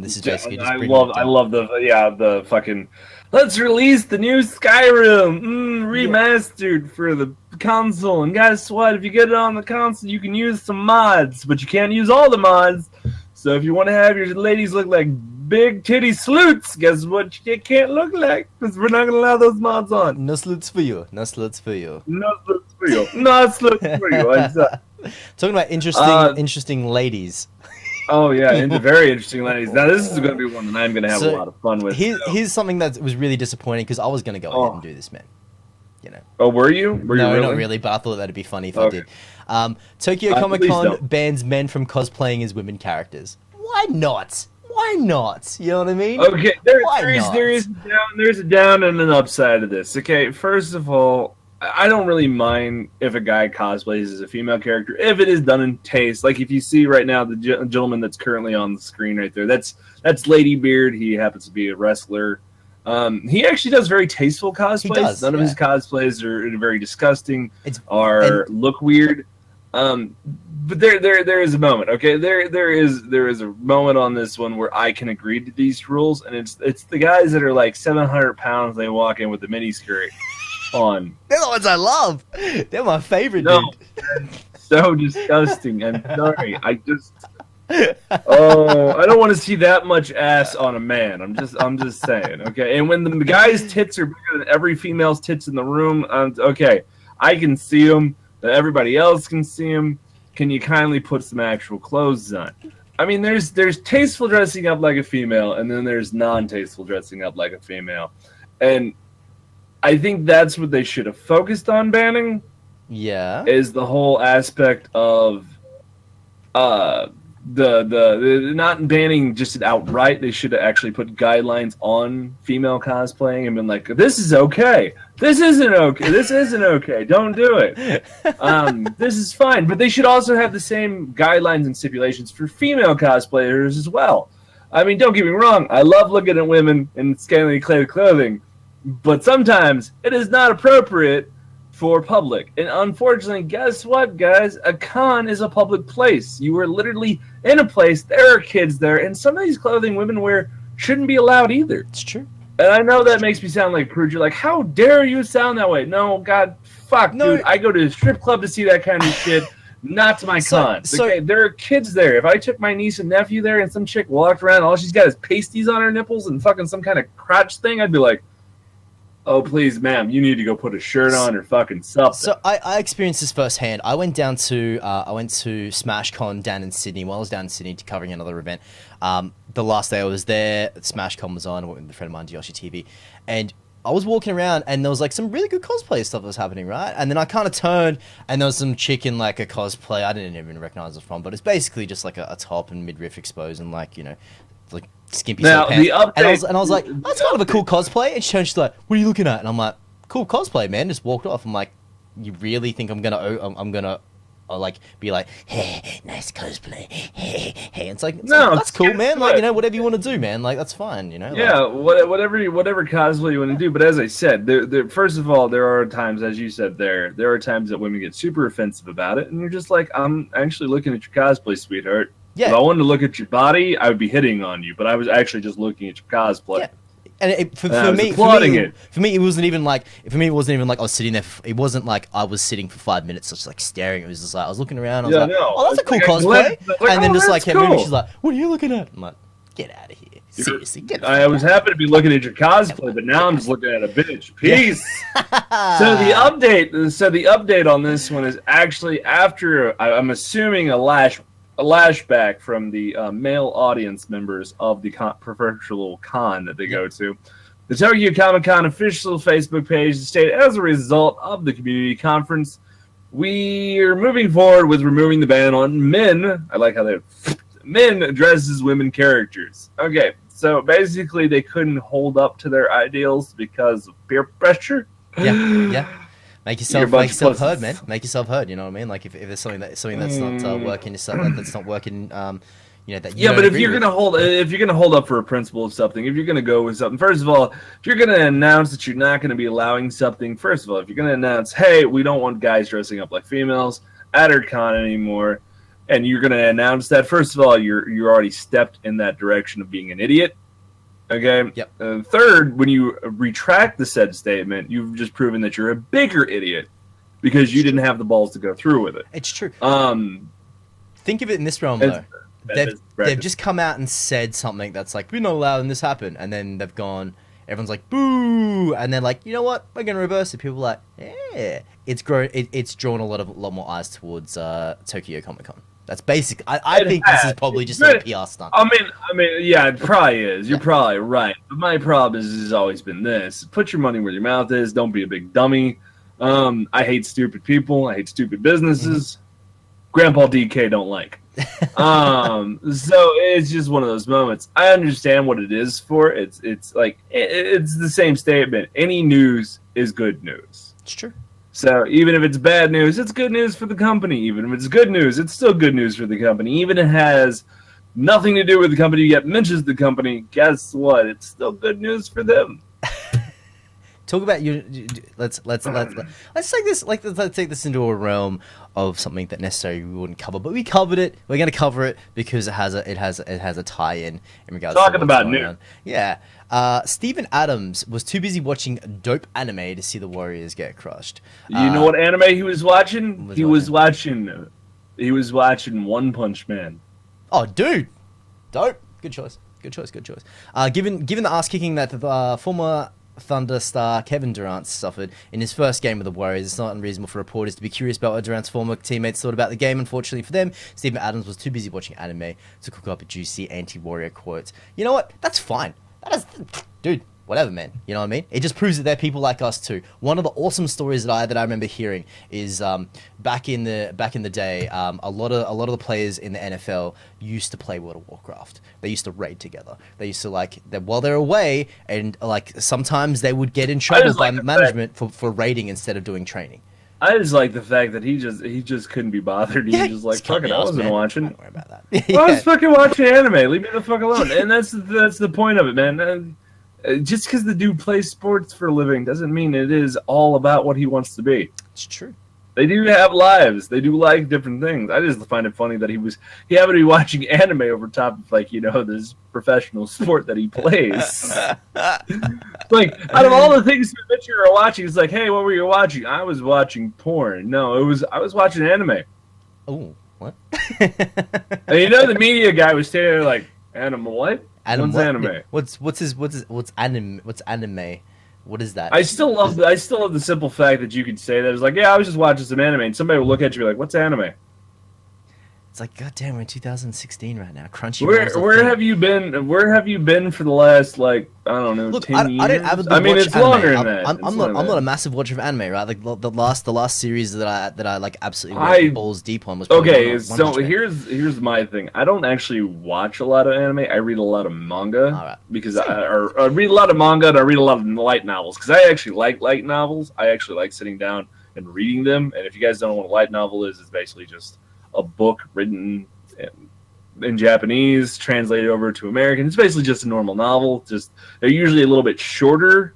Speaker 1: This is basically just
Speaker 2: I love the fucking let's release the new Skyrim remastered for the console, and guess what? If you get it on the console, you can use some mods, but you can't use all the mods. So if you want to have your ladies look like big titty sleuths, guess what you can't look like? Because we're not going to allow those mods on.
Speaker 1: No sleuths for you. No sleuths for you.
Speaker 2: No sleuths for you. No sleuths for you.
Speaker 1: Talking about interesting ladies.
Speaker 2: Oh yeah, very interesting ladies. Now this is going to be one that I'm going to have a lot of fun with.
Speaker 1: Here's something that was really disappointing because I was going to go ahead and do this, man. You know.
Speaker 2: Oh, were you? No,
Speaker 1: you really? Not really, but I thought that'd be funny if I did. Tokyo Comic Con bans men from cosplaying as women characters. Why not? Why not? You know what I mean?
Speaker 2: Okay, there's a down and an upside of this. Okay, first of all, I don't really mind if a guy cosplays as a female character if it is done in taste. Like if you see right now the gentleman that's currently on the screen right there, that's Lady Beard. He happens to be a wrestler. He actually does very tasteful cosplays. None of his cosplays are very disgusting look weird. But there is a moment, okay? There is a moment on this one where I can agree to these rules, and it's the guys that are like 700 pounds. They walk in with the miniskirt on.
Speaker 1: They're the ones I love. They're my favorite. Dude.
Speaker 2: So disgusting. I'm sorry. I don't want to see that much ass on a man. I'm just saying, okay? And when the guy's tits are bigger than every female's tits in the room, okay, I can see them. Everybody else can see them. Can you kindly put some actual clothes on? I mean, there's tasteful dressing up like a female, and then there's non-tasteful dressing up like a female. And I think that's what they should have focused on banning.
Speaker 1: Yeah.
Speaker 2: Is the whole aspect of the not banning just outright. They should have actually put guidelines on female cosplaying and been like, this is okay. This isn't okay. This isn't okay. Don't do it. This is fine. But they should also have the same guidelines and stipulations for female cosplayers as well. I mean, don't get me wrong. I love looking at women in scantily clad clothing, but sometimes it is not appropriate for public. And unfortunately, guess what, guys? A con is a public place. You are literally in a place. There are kids there, and some of these clothing women wear shouldn't be allowed either.
Speaker 1: It's true.
Speaker 2: And I know that makes me sound like prude. You're like, how dare you sound that way? No, God, fuck,
Speaker 1: No.
Speaker 2: dude. I go to a strip club to see that kind of shit, not to my con. Okay, there are kids there. If I took my niece and nephew there and some chick walked around, all she's got is pasties on her nipples and fucking some kind of crotch thing, I'd be like, oh, please, ma'am, you need to go put a shirt on or fucking something.
Speaker 1: So I experienced this firsthand. I went to SmashCon down in Sydney. While I was down in Sydney covering another event, the last day I was there, SmashCon was on. I went with a friend of mine, Yoshi TV, and I was walking around, and there was like some really good cosplay stuff that was happening, right? And then I kind of turned, and there was some chick in like a cosplay I didn't even recognize it from, but it's basically just like a top and midriff exposed, and like like skimpy
Speaker 2: now,
Speaker 1: pants.
Speaker 2: Update,
Speaker 1: and I was like, that's kind of a cool cosplay. And she's like, what are you looking at? And I'm like, cool cosplay, man. Just walked off. I'm like, you really think I'm gonna like be like, hey, nice cosplay, hey. It's like, that's cool, man. Like, whatever you want to do, man. Like, that's fine,
Speaker 2: Yeah, like, whatever cosplay you want to do. But as I said, first of all, there are times, as you said, there are times that women get super offensive about it, and you're just like, I'm actually looking at your cosplay, sweetheart. Yeah. If I wanted to look at your body, I would be hitting on you, but I was actually just looking at your cosplay. Yeah.
Speaker 1: And for me, it wasn't even like I was sitting there. It wasn't like I was sitting for 5 minutes, just like staring. It was just like I was looking around. I was oh, that's a cool cosplay. And then just like moving, she's like, "What are you looking at?" I'm like, "Get out of here, seriously." Get.
Speaker 2: I was happy to be looking at your cosplay, but now I'm just looking at a bitch. Peace. So the update on this one is actually after I'm assuming a lashback from the male audience members of the professional con that they go to. The Tokyo Comic Con official Facebook page stated, as a result of the community conference, we are moving forward with removing the ban on men. I like how they men dressed as women characters. Okay, so basically they couldn't hold up to their ideals because of peer pressure.
Speaker 1: Yeah. Make yourself heard, man. Make yourself heard. You know what I mean? Like if there's something that's not working, that's not working. That you
Speaker 2: but if you're gonna hold up for a principle of something, if you're gonna go with something, first of all, if you're gonna announce that you're not gonna be allowing something, first of all, if you're gonna announce, hey, we don't want guys dressing up like females at our con anymore, and you're gonna announce that, first of all, you're already stepped in that direction of being an idiot. Okay.
Speaker 1: Yep.
Speaker 2: Third, when you retract the said statement, you've just proven that you're a bigger idiot because you didn't have the balls to go through with it.
Speaker 1: It's true. Think of it in this realm, though. They've just come out and said something that's like, we're not allowing this happen, and then they've gone, everyone's like, boo, and they're like, you know what, we're gonna reverse it. People are like, yeah, it's drawn a lot more eyes towards Tokyo Comic Con. That's basic. I think this is probably just a PR stunt.
Speaker 2: I mean, yeah, it probably is. You're probably right. But my problem has always been this: put your money where your mouth is. Don't be a big dummy. I hate stupid people. I hate stupid businesses. Grandpa DK don't like. So it's just one of those moments. I understand what it is for. It's like it's the same statement. Any news is good news.
Speaker 1: It's true.
Speaker 2: So even if it's bad news, it's good news for the company. Even if it's good news, it's still good news for the company. Even if it has nothing to do with the company, yet mentions the company, guess what? It's still good news for them.
Speaker 1: Talk about let's take this let's take this into a realm of something that necessarily we wouldn't cover, but we covered it. We're going to cover it because it has a tie-in regards
Speaker 2: talking
Speaker 1: to
Speaker 2: about news.
Speaker 1: Yeah. Steven Adams was too busy watching dope anime to see the Warriors get crushed.
Speaker 2: You know what anime he was watching? He was watching One Punch Man.
Speaker 1: Oh, dude. Dope. Good choice. Given the ass kicking that the former Thunder star Kevin Durant suffered in his first game with the Warriors, it's not unreasonable for reporters to be curious about what Durant's former teammates thought about the game. Unfortunately for them, Steven Adams was too busy watching anime to cook up a juicy anti-Warrior quote. You know what? That's fine. Dude, whatever, man. You know what I mean? It just proves that there are people like us too. One of the awesome stories that I remember hearing is back in the day, a lot of the players in the NFL used to play World of Warcraft. They used to raid together. They used to while they're away, and sometimes they would get in trouble by management for raiding instead of doing training.
Speaker 2: I just like the fact that he just couldn't be bothered. He was just like, fuck it, I wasn't watching.
Speaker 1: Don't worry about that.
Speaker 2: I was fucking watching anime. Leave me the fuck alone. And that's the point of it, man. Just because the dude plays sports for a living doesn't mean it is all about what he wants to be.
Speaker 1: It's true.
Speaker 2: They do have lives. They do like different things. I just find it funny that he happened to be watching anime over top of this professional sport that he plays. Like, out of all the things that you were watching, it's like, hey, what were you watching? I was watching porn. No, I was watching anime.
Speaker 1: Oh, what?
Speaker 2: And the media guy was standing there like, anime what? What's anime?
Speaker 1: What's anime? What is that?
Speaker 2: I still love the simple fact that you could say that. It's like, yeah, I was just watching some anime, and somebody would look at you and be like, what's anime?
Speaker 1: It's like, God damn, we're in 2016 right now. Crunchy.
Speaker 2: Where have you been? Where have you been for the last, I don't know,
Speaker 1: Look,
Speaker 2: 10 years?
Speaker 1: I don't avidly watch
Speaker 2: it's
Speaker 1: anime.
Speaker 2: longer than that.
Speaker 1: I'm not a massive watcher of anime, right? Like the last series that I like absolutely went balls deep on was
Speaker 2: okay. So here's my thing. I don't actually watch a lot of anime. I read a lot of manga because I read a lot of manga and I read a lot of light novels because I actually like light novels. I actually like sitting down and reading them. And if you guys don't know what a light novel is, it's basically just a book written in Japanese, translated over to American. It's basically just a normal novel. Just they're usually a little bit shorter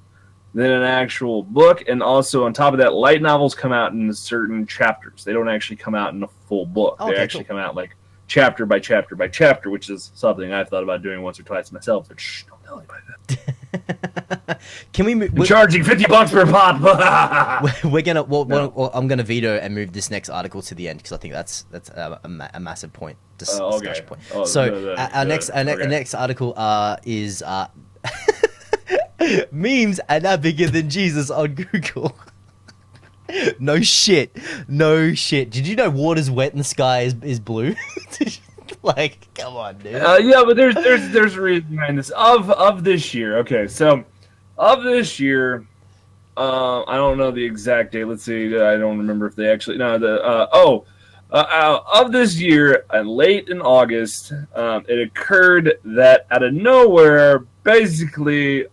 Speaker 2: than an actual book, and also on top of that, light novels come out in certain chapters. They don't actually come out in a full book. They actually come out like chapter by chapter by chapter, which is something I've thought about doing once or twice myself. But don't tell anybody that.
Speaker 1: Can we?
Speaker 2: We're charging $50 per pop.
Speaker 1: We're gonna. Well, I'm gonna veto and move this next article to the end because I think that's a massive point. Discussion point. Our next article is memes are now bigger than Jesus on Google. No shit. Did you know water's wet and the sky is blue? Like, come on, dude.
Speaker 2: Yeah, but there's a reason behind this. Of this year, okay, so of this year, I don't know the exact date. Let's see. I don't remember if they actually of this year, late in August, it occurred that out of nowhere, basically,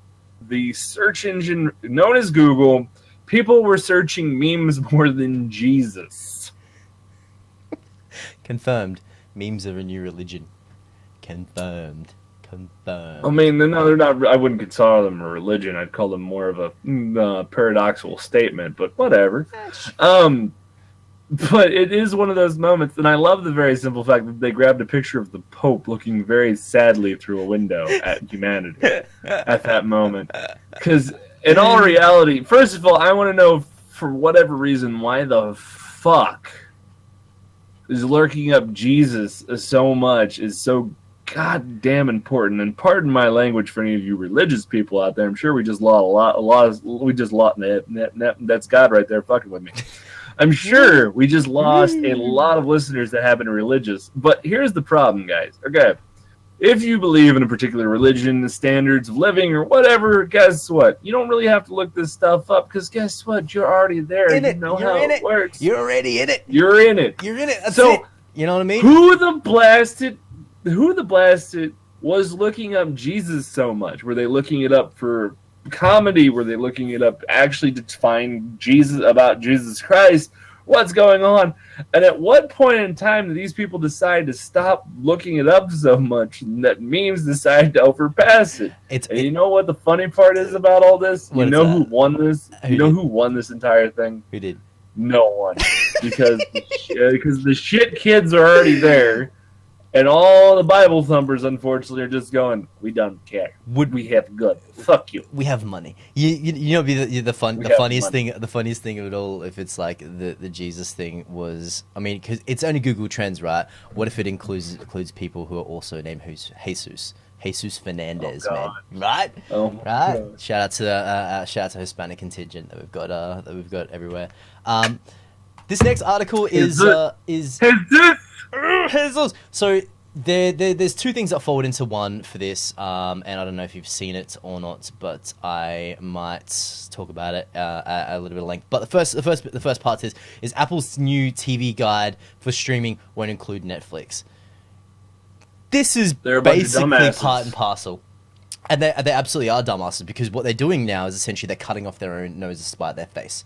Speaker 2: the search engine known as Google, people were searching memes more than Jesus.
Speaker 1: Confirmed. Memes are a new religion. Confirmed.
Speaker 2: I mean, no, they're not. I wouldn't consider them a religion. I'd call them more of a paradoxical statement, but whatever. But it is one of those moments, and I love the very simple fact that they grabbed a picture of the Pope looking very sadly through a window at humanity at that moment. Because in all reality, first of all, I want to know, for whatever reason, why the fuck is lurking up Jesus so much is so goddamn important. And pardon my language for any of you religious people out there. I'm sure we just lost that's God right there fucking with me. I'm sure we just lost a lot of listeners that have been religious. But here's the problem, guys. Okay, if you believe in a particular religion, the standards of living or whatever, guess what? You don't really have to look this stuff up because guess what? You're already there. You know how it works.
Speaker 1: You're already in it.
Speaker 2: You're in it.
Speaker 1: That's it. You know what I mean?
Speaker 2: Who the blasted was looking up Jesus so much? Were they looking it up for comedy? Were they looking it up actually to find about Jesus Christ? What's going on? And at what point in time do these people decide to stop looking it up so much that memes decide to overpass it? You know what the funny part is about all this? You know who won this? Who won this entire thing?
Speaker 1: Who did?
Speaker 2: No one. Because the shit kids are already there. And all the Bible thumpers, unfortunately, are just going, we don't care. We have good. Fuck you.
Speaker 1: We have money. You know, the funniest thing of it all, if it's like the Jesus thing was, I mean, because it's only Google Trends, right? What if it includes people who are also named Jesus Fernandez, man, right? Right. God. Shout out to Hispanic contingent that we've got everywhere. This next article is so there's two things that fold into one for this, and I don't know if you've seen it or not, but I might talk about it at a little bit of length. But the first part is Apple's new TV guide for streaming won't include Netflix. This is basically part and parcel. And they absolutely are dumbasses, because what they're doing now is essentially they're cutting off their own noses to spite their face.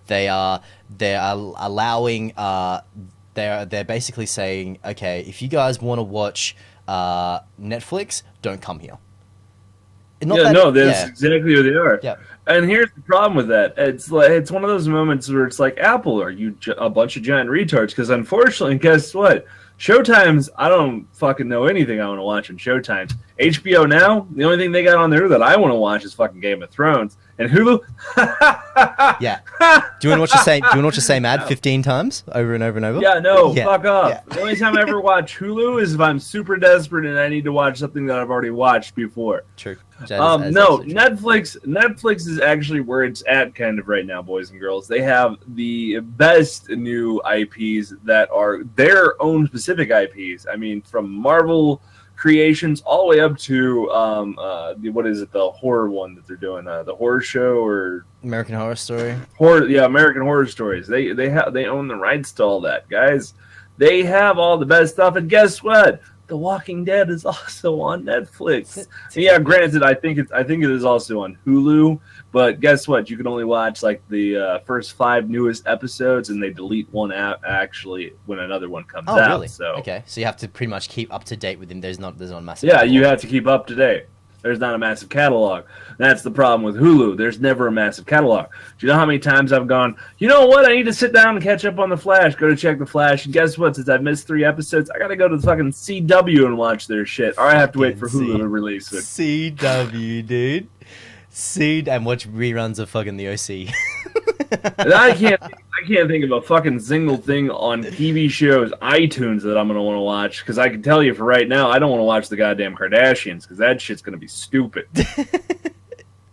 Speaker 1: They're allowing they're basically saying, okay, if you guys want to watch Netflix, don't come here.
Speaker 2: That's exactly what they are.
Speaker 1: Yeah.
Speaker 2: And here's the problem with that. It's one of those moments where it's like, Apple, are you a bunch of giant retards? Because unfortunately, guess what? Showtimes, I don't fucking know anything I want to watch on Showtimes. HBO Now, the only thing they got on there that I want to watch is fucking Game of Thrones. And Hulu,
Speaker 1: yeah. Do you want to watch the same ad 15 times over and over and over?
Speaker 2: Yeah, no, fuck off.
Speaker 1: Yeah.
Speaker 2: The only time I ever watch Hulu is if I'm super desperate and I need to watch something that I've already watched before.
Speaker 1: True.
Speaker 2: No, Netflix is actually where it's at kind of right now, boys and girls. They have the best new IPs that are their own specific IPs. I mean, from Marvel creations all the way up to what is it, the horror one that they're doing, the horror show or
Speaker 1: American Horror Story.
Speaker 2: American Horror Stories. They own the rights to all that, guys. They have all the best stuff, and guess what? The Walking Dead is also on Netflix. Yeah, granted, I think it is also on Hulu. But guess what? You can only watch like the first 5 newest episodes, and they delete one actually when another one comes out.
Speaker 1: Really?
Speaker 2: So
Speaker 1: okay, so you have to pretty much keep up to date with them. There's not a massive.
Speaker 2: Yeah,
Speaker 1: catalog.
Speaker 2: you have to keep up to date. There's not a massive catalog. That's the problem with Hulu. There's never a massive catalog. Do you know how many times I've gone, you know what? I need to sit down and catch up on The Flash. Go to check The Flash. And guess what? Since I've missed 3 episodes, I got to go to the fucking CW and watch their shit. Or I have to wait for Hulu to release it.
Speaker 1: CW, dude. And watch reruns of fucking The OC.
Speaker 2: And I can't think of a fucking single thing on TV shows, iTunes, that I'm going to want to watch. Because I can tell you for right now, I don't want to watch the goddamn Kardashians. Because that shit's going to be stupid.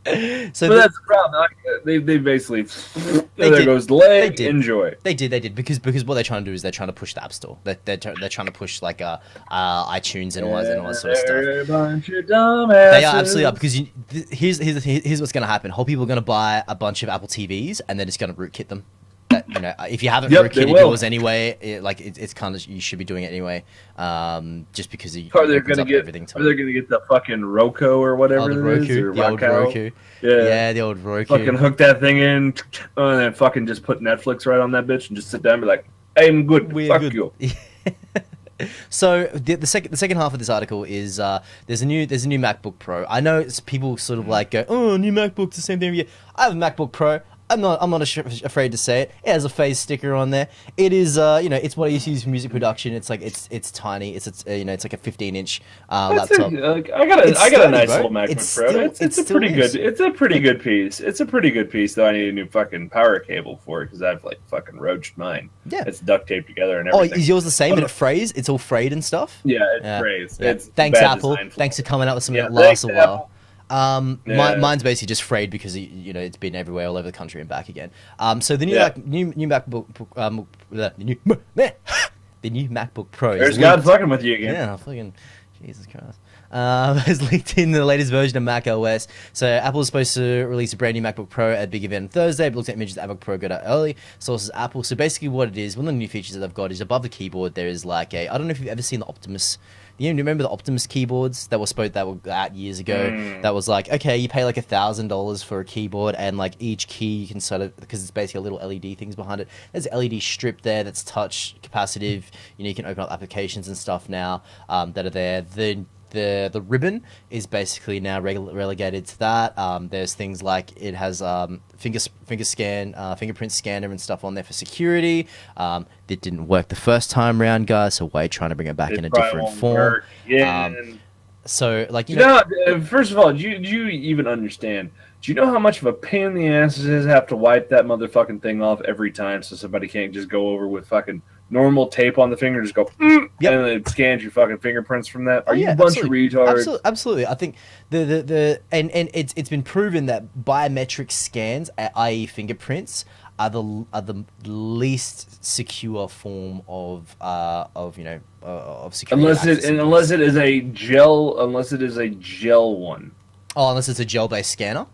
Speaker 2: But that's the problem. They basically there goes the leg. Enjoy.
Speaker 1: They did because what they're trying to do is they're trying to push the App Store. They're trying to push like iTunes and all that sort of stuff.
Speaker 2: Bunch of dumbasses.
Speaker 1: They are absolutely are, because here's what's going to happen. Whole people are going to buy a bunch of Apple TVs and then it's going to rootkit them. If you haven't rootkitted yours anyway, it's kind of, you should be doing it anyway. Just because they're going to get
Speaker 2: the fucking Roku or whatever
Speaker 1: the old Roku. Yeah, the old Roku.
Speaker 2: Fucking hook that thing in, and then fucking just put Netflix right on that bitch and just sit down and be like, I'm good. Fuck you.
Speaker 1: So the second half of this article is there's a new MacBook Pro. I know people sort of like go, oh, new MacBook's the same thing. I have a MacBook Pro. I'm not afraid to say it. It has a phase sticker on there. It is it's what I used to use for music production. It's like it's tiny. It's like a 15-inch laptop.
Speaker 2: I got a nice little MacBook Pro. It's a pretty good. It's a pretty good piece. It's a pretty good piece, though. I need a new fucking power cable for it because I've like fucking roached mine. Yeah, it's duct taped together and everything.
Speaker 1: Oh, is yours the same? And it frays? It's all frayed and stuff.
Speaker 2: Yeah, it's frayed.
Speaker 1: Yeah. Thanks, Apple. Thanks for coming out with something that lasts a while. Mine's basically just frayed because it's been everywhere, all over the country and back again. So the new MacBook, the new MacBook Pro.
Speaker 2: There's God fucking with you again.
Speaker 1: Yeah, fucking Jesus Christ. Has leaked in the latest version of Mac OS. So Apple is supposed to release a brand new MacBook Pro at a big event on Thursday, but looks at images that MacBook Pro got out early. Sources Apple. So basically what it is, one of the new features that they've got is above the keyboard there is like I don't know if you've ever seen the Optimus. You remember the Optimus keyboards that were out years ago? That was like, okay, you pay like $1,000 for a keyboard, and like each key you can sort of, because it's basically a little LED things behind it. There's an LED strip there that's touch capacitive. You can open up applications and stuff now that are there. The ribbon is basically now relegated to that. There's things like it has fingerprint scanner and stuff on there for security. It didn't work the first time round, guys, so we're trying to bring it back in a different form. So, like,
Speaker 2: first of all, do you even understand? Do you know how much of a pain in the ass it is to have to wipe that motherfucking thing off every time so somebody can't just go over with fucking normal tape on the finger, just go, and then it scans your fucking fingerprints from that? Are you a bunch of retards?
Speaker 1: Absolutely. I think and it's been proven that biometric scans, i.e. fingerprints, are the least secure form of security.
Speaker 2: Unless it is a gel one.
Speaker 1: Oh, unless it's a gel-based scanner?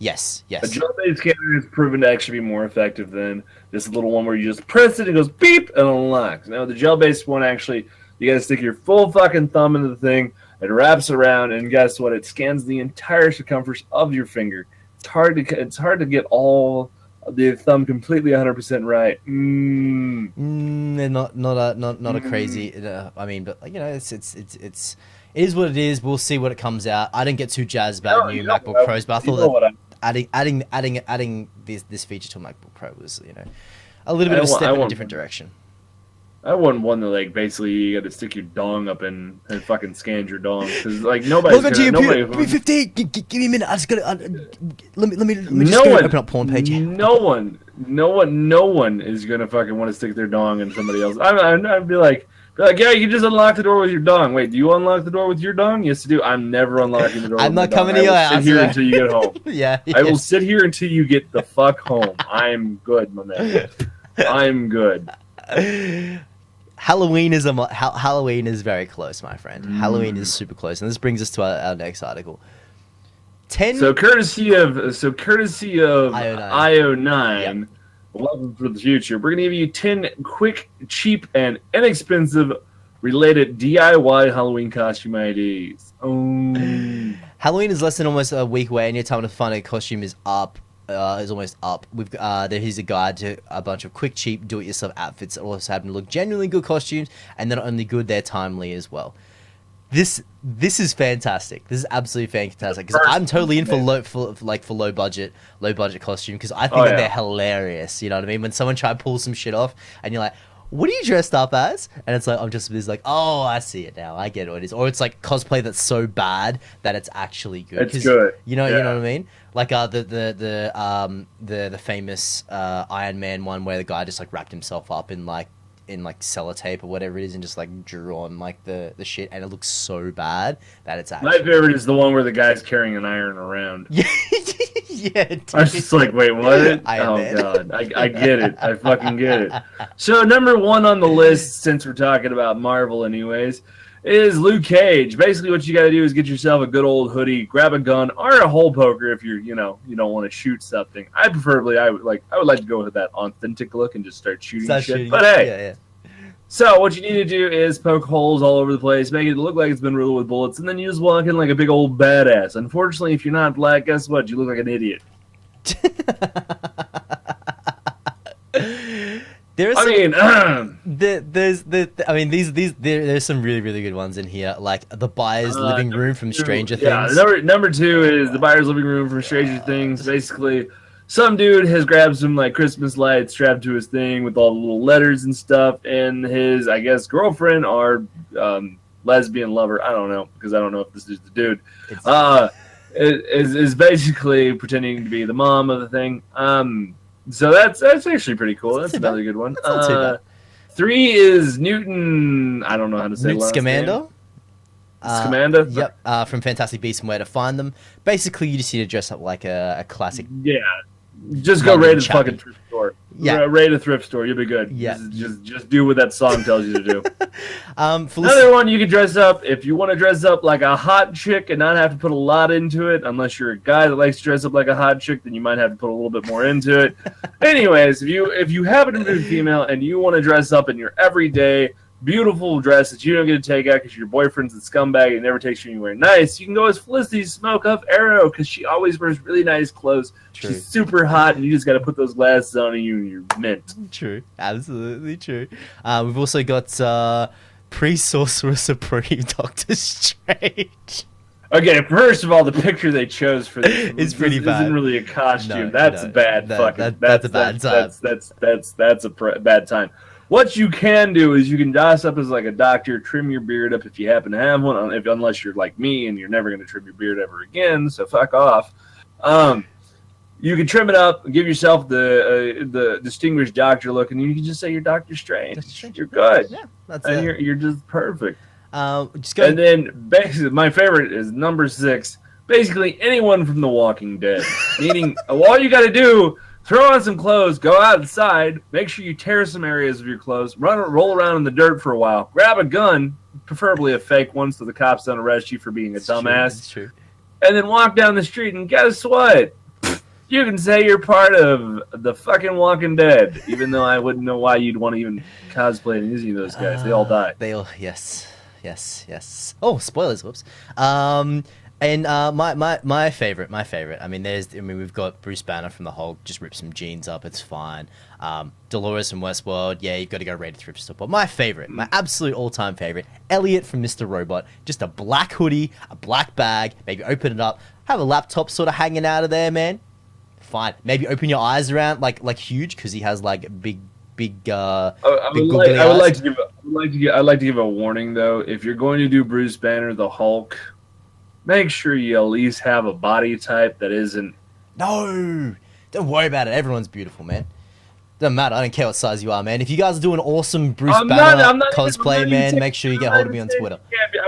Speaker 1: Yes.
Speaker 2: A gel-based scanner is proven to actually be more effective than this little one where you just press it, it goes beep, and it unlocks. Now, the gel-based one, actually, you gotta stick your full fucking thumb into the thing, it wraps around, and guess what? It scans the entire circumference of your finger. It's hard to get all the thumb completely 100% right.
Speaker 1: Not a crazy. I mean, but it is what it is. We'll see what it comes out. I didn't get too jazzed about new MacBook Pros, but adding this feature to a MacBook Pro was, you know, a little bit of a step in a different direction.
Speaker 2: I want one that like basically you got to stick your dong up in and fucking scan your dong because like nobody's gonna.
Speaker 1: Give me 15. Give me a minute. I just gotta. Let me just open up porn page.
Speaker 2: No one is gonna fucking want to stick their dong in somebody else. I'd be like, yeah, you can just unlock the door with your dong. Wait, do you unlock the door with your dong? Yes, I do. I'm never unlocking the door.
Speaker 1: I'm
Speaker 2: with
Speaker 1: not coming to
Speaker 2: your
Speaker 1: your house.
Speaker 2: Sit here until you get home.
Speaker 1: Yeah.
Speaker 2: I will sit here until you get the fuck home. I'm good, my man. I'm good.
Speaker 1: Halloween is very close, my friend. Halloween is super close, and this brings us to our next article.
Speaker 2: So courtesy of IO9,
Speaker 1: yep.
Speaker 2: Welcome for the future. We're gonna give you 10 quick, cheap, and inexpensive related DIY Halloween costume IDs.
Speaker 1: Halloween is less than almost a week away, and your time to find a costume is almost up. Here's a guide to a bunch of quick, cheap, do-it-yourself outfits that also happen to look genuinely good costumes, and not only good, they're timely as well. This is fantastic. This is absolutely fantastic because I'm totally in for low budget costume because I think that they're hilarious. You know what I mean? When someone try to pull some shit off, and you're like, what are you dressed up as? And it's like, I'm just like, oh, I see it now. I get what it is. Or it's like cosplay that's so bad that it's actually good.
Speaker 2: It's good.
Speaker 1: You know what I mean? Like the famous Iron Man one where the guy just like wrapped himself up in sellotape or whatever it is and just like drew on like the shit, and it looks so bad that it's actually.
Speaker 2: My favorite is the one where the guy's carrying an iron around.
Speaker 1: Yeah, dude.
Speaker 2: I was just like, wait, what? God, I get it. I fucking get it. So number 1 on the list, since we're talking about Marvel anyways, is Luke Cage. Basically what you got to do is get yourself a good old hoodie, grab a gun or a hole poker if you don't want to shoot something. I would like to go with that authentic look and just start shooting shit. But hey.
Speaker 1: Yeah.
Speaker 2: So what you need to do is poke holes all over the place, make it look like it's been riddled with bullets, and then you just walk in like a big old badass. Unfortunately, if you're not black, guess what? You look like an idiot. There's
Speaker 1: some really, really good ones in here, like the buyer's living room from Stranger Things.
Speaker 2: Yeah, number 2 is the buyer's living room from Stranger Things. Basically, some dude has grabbed some like Christmas lights strapped to his thing with all the little letters and stuff, and his, I guess, girlfriend or lesbian lover, I don't know, because I don't know if this is the dude, is basically pretending to be the mom of the thing. So that's actually pretty cool. That's another good one. 3 is Newton. I don't know how to say
Speaker 1: Newt Scamander.
Speaker 2: Scamander?
Speaker 1: Yep. From Fantastic Beasts and Where to Find Them. Basically, you just need to dress up like a classic.
Speaker 2: Yeah. Just go raid a fucking thrift store.
Speaker 1: Yeah.
Speaker 2: Raid a thrift store. You'll be good.
Speaker 1: Yeah.
Speaker 2: Just do what that song tells you to do.
Speaker 1: Another
Speaker 2: one you can dress up. If you want to dress up like a hot chick and not have to put a lot into it, unless you're a guy that likes to dress up like a hot chick, then you might have to put a little bit more into it. Anyways, if you happen to be female and you want to dress up in your everyday beautiful dress that you don't get to take out because your boyfriend's a scumbag and never takes you anywhere nice, you can go as Felicity Smoke Up Arrow because she always wears really nice clothes. True. She's super hot, and you just got to put those glasses on and you're mint.
Speaker 1: True. Absolutely true. We've also got Pre-Sorcerer Supreme Doctor Strange.
Speaker 2: Okay, first of all, the picture they chose for this
Speaker 1: is pretty bad.
Speaker 2: Isn't really a costume. That's bad. That's a bad time. That's a bad time. What you can do is you can dress up as like a doctor, trim your beard up if you happen to have one, unless you're like me and you're never going to trim your beard ever again, so fuck off. You can trim it up, give yourself the distinguished doctor look, and you can just say you're Doctor Strange. You're good.
Speaker 1: Yeah, that's
Speaker 2: and you're just perfect.
Speaker 1: Just go.
Speaker 2: And then basically, my favorite is number 6. Basically, anyone from The Walking Dead. Meaning, all you got to do. Throw on some clothes, go outside, make sure you tear some areas of your clothes, roll around in the dirt for a while, grab a gun, preferably a fake one so the cops don't arrest you for being a dumbass.
Speaker 1: That's true.
Speaker 2: And then walk down the street, and guess what? You can say you're part of the fucking Walking Dead, even though I wouldn't know why you'd want to even cosplay any of those guys. They all die.
Speaker 1: Yes. Oh, spoilers, whoops. And my favorite. I mean, we've got Bruce Banner from the Hulk. Just rip some jeans up, it's fine. Dolores from Westworld. Yeah, you've got to go raid a thrift store. But my favorite, my absolute all-time favorite, Elliot from Mr. Robot. Just a black hoodie, a black bag. Maybe open it up, have a laptop sort of hanging out of there, man. Fine. Maybe open your eyes around like huge because he has like big.
Speaker 2: I would like to give a warning though. If you're going to do Bruce Banner, the Hulk, make sure you at least have a body type that isn't.
Speaker 1: No, don't worry about it. Everyone's beautiful, man. Doesn't matter. I don't care what size you are, man. If you guys are doing awesome Bruce Banner cosplay, man, make sure you get hold of me on Twitter.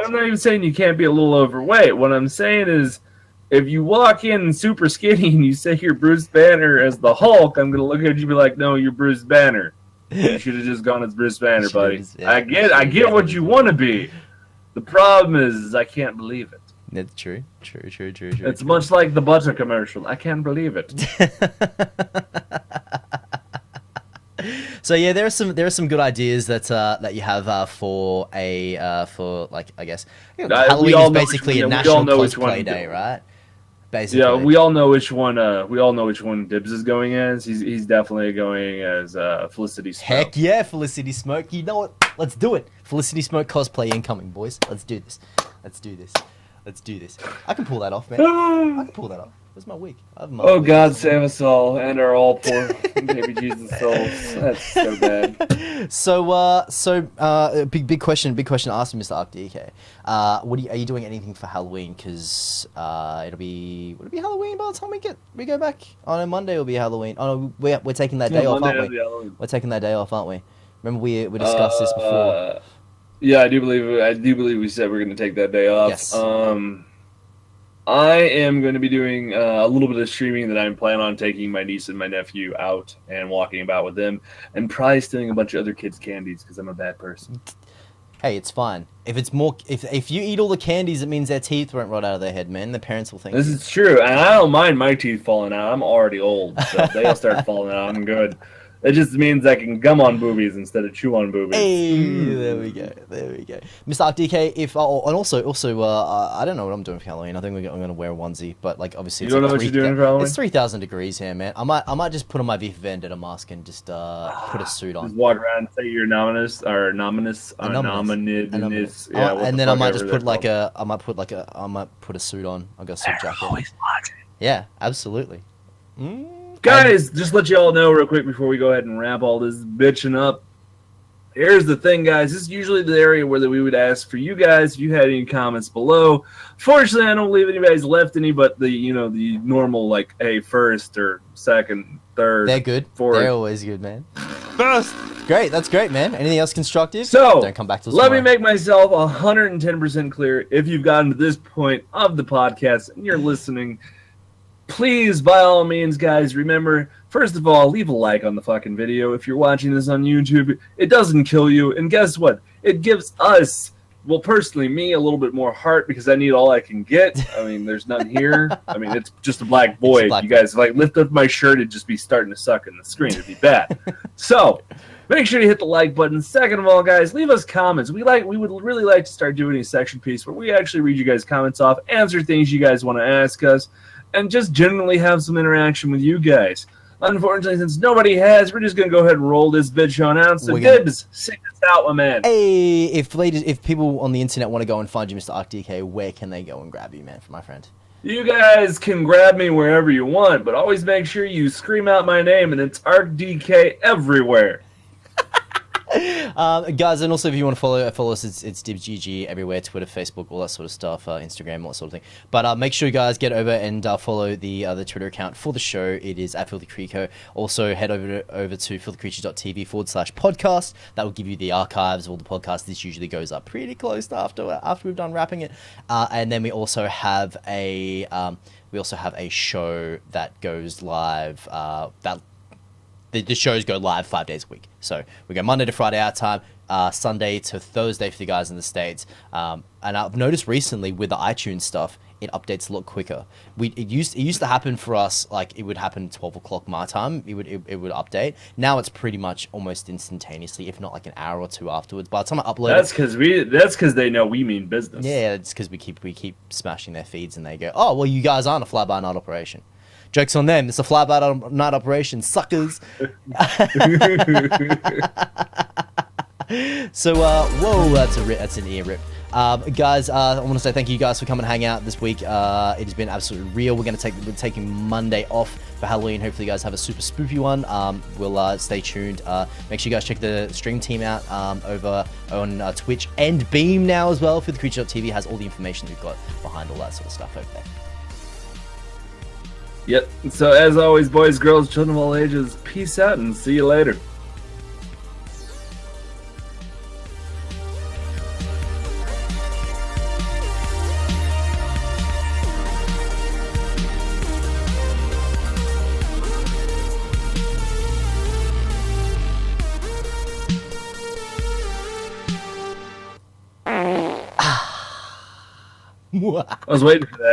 Speaker 2: I'm not even saying you can't be a little overweight. What I'm saying is, if you walk in super skinny and you say you're Bruce Banner as the Hulk, I'm gonna look at you and be like, no, you're Bruce Banner. You should have just gone as Bruce Banner, buddy. I get what you want to be. The problem is I can't believe it.
Speaker 1: That's true.
Speaker 2: It's much like the butter commercial. I can't believe it.
Speaker 1: So yeah, there are some good ideas that you have for like I guess Halloween is basically a national cosplay day, right? Basically.
Speaker 2: Yeah, we all know which one. We all know which one Dibbs is going as. He's definitely going as Felicity Smoke.
Speaker 1: Heck yeah, Felicity Smoke. You know what? Let's do it. Felicity Smoke cosplay incoming, boys. Let's do this. I can pull that off, man. I can pull that off. Where's my wig?
Speaker 2: Oh God, save us all and our all poor baby Jesus souls. That's so bad.
Speaker 1: So, big question. Big question to ask you, Mr. ArcDK. Are you doing anything for Halloween? Because would it be Halloween by the time we go back on a Monday? It'll be Halloween. Oh, no, we're taking that day off, aren't we? We're taking that day off, aren't we? Remember we discussed this before.
Speaker 2: Yeah, I do believe we said we're going to take that day off.
Speaker 1: Yes.
Speaker 2: I am going to be doing a little bit of streaming that I'm planning on taking my niece and my nephew out and walking about with them, and probably stealing a bunch of other kids' candies because I'm a bad person.
Speaker 1: Hey, it's fine. If you eat all the candies, it means their teeth won't rot out of their head, man. The parents will think
Speaker 2: this is true, and I don't mind my teeth falling out. I'm already old, so if they start falling out, I'm good. It just means I can gum on boobies instead of chew on boobies.
Speaker 1: Hey, there we go. Mr. ArcDK, I don't know what I'm doing for Halloween. I think I'm going to wear a onesie, but like obviously
Speaker 2: you don't know what you're doing for Halloween?
Speaker 1: It's 3,000 degrees here, man. I might just put on my V for Vendetta mask and just put a suit on.
Speaker 2: Just walk around and say you're nominous. Yeah,
Speaker 1: and then I might just put I might put a suit on. I'll go suit jacket.
Speaker 2: Always watching.
Speaker 1: Yeah, absolutely.
Speaker 2: Guys, just let you all know real quick before we go ahead and wrap all this bitching up. Here's the thing, guys. This is usually the area where we would ask for you guys if you had any comments below. Fortunately, I don't leave anybody's left any but the normal like, hey, first or second, third.
Speaker 1: They're good.
Speaker 2: Fourth.
Speaker 1: They're always good, man. First. Great. That's great, man. Anything else constructive?
Speaker 2: So,
Speaker 1: don't come back to us
Speaker 2: let
Speaker 1: tomorrow.
Speaker 2: me make myself 110% clear. If you've gotten to this point of the podcast and you're listening, please, by all means, guys, remember, first of all, leave a like on the fucking video. If you're watching this on YouTube, it doesn't kill you. And guess what? It gives us, well, personally, me, a little bit more heart because I need all I can get. I mean, there's none here. I mean, it's just a black void. You guys, if I lift up my shirt, it'd just be starting to suck in the screen. It'd be bad. So, make sure you hit the like button. Second of all, guys, leave us comments. We would really like to start doing a section piece where we actually read you guys' comments off, answer things you guys want to ask us, and just generally have some interaction with you guys. Unfortunately, since nobody has, we're just going to go ahead and roll this bitch on out. So, Dibbs, sing us out, my man.
Speaker 1: Hey, if people on the internet want to go and find you, Mr. ArcDK, where can they go and grab you, man, my friend?
Speaker 2: You guys can grab me wherever you want, but always make sure you scream out my name, and it's ArcDK everywhere.
Speaker 1: Guys, and also if you want to follow us, it's DIBBSGG everywhere, Twitter, Facebook, all that sort of stuff, Instagram, all that sort of thing. But make sure you guys get over and follow the Twitter account for the show. It is @FilthyCreeco. Also head over to filthycreatures.tv/podcast. That will give you the archives of all the podcasts. This usually goes up pretty close to after we've done wrapping it. And then we also have a show that goes live the shows go live 5 days a week. So we go Monday to Friday our time, Sunday to Thursday for the guys in the States. And I've noticed recently with the iTunes stuff, it updates a lot quicker. It used to happen for us, like it would happen 12 o'clock my time. It would update. Now it's pretty much almost instantaneously, if not like an hour or two afterwards. By the time I upload,
Speaker 2: that's because they know we mean business.
Speaker 1: Yeah, it's because we keep smashing their feeds and they go, oh well, you guys aren't a fly-by-night operation. Joke's on them. It's a fly-by-night operation, suckers. So, whoa, that's an ear rip. Guys, I want to say thank you guys for coming and hang out this week. It has been absolutely real. We're taking Monday off for Halloween. Hopefully you guys have a super spoopy one. We'll stay tuned. Make sure you guys check the stream team out over on Twitch and Beam now as well. For the Creature.tv has all the information we've got behind all that sort of stuff over there.
Speaker 2: Yep. So as always, boys, girls, children of all ages, peace out and see you later. I was waiting for that.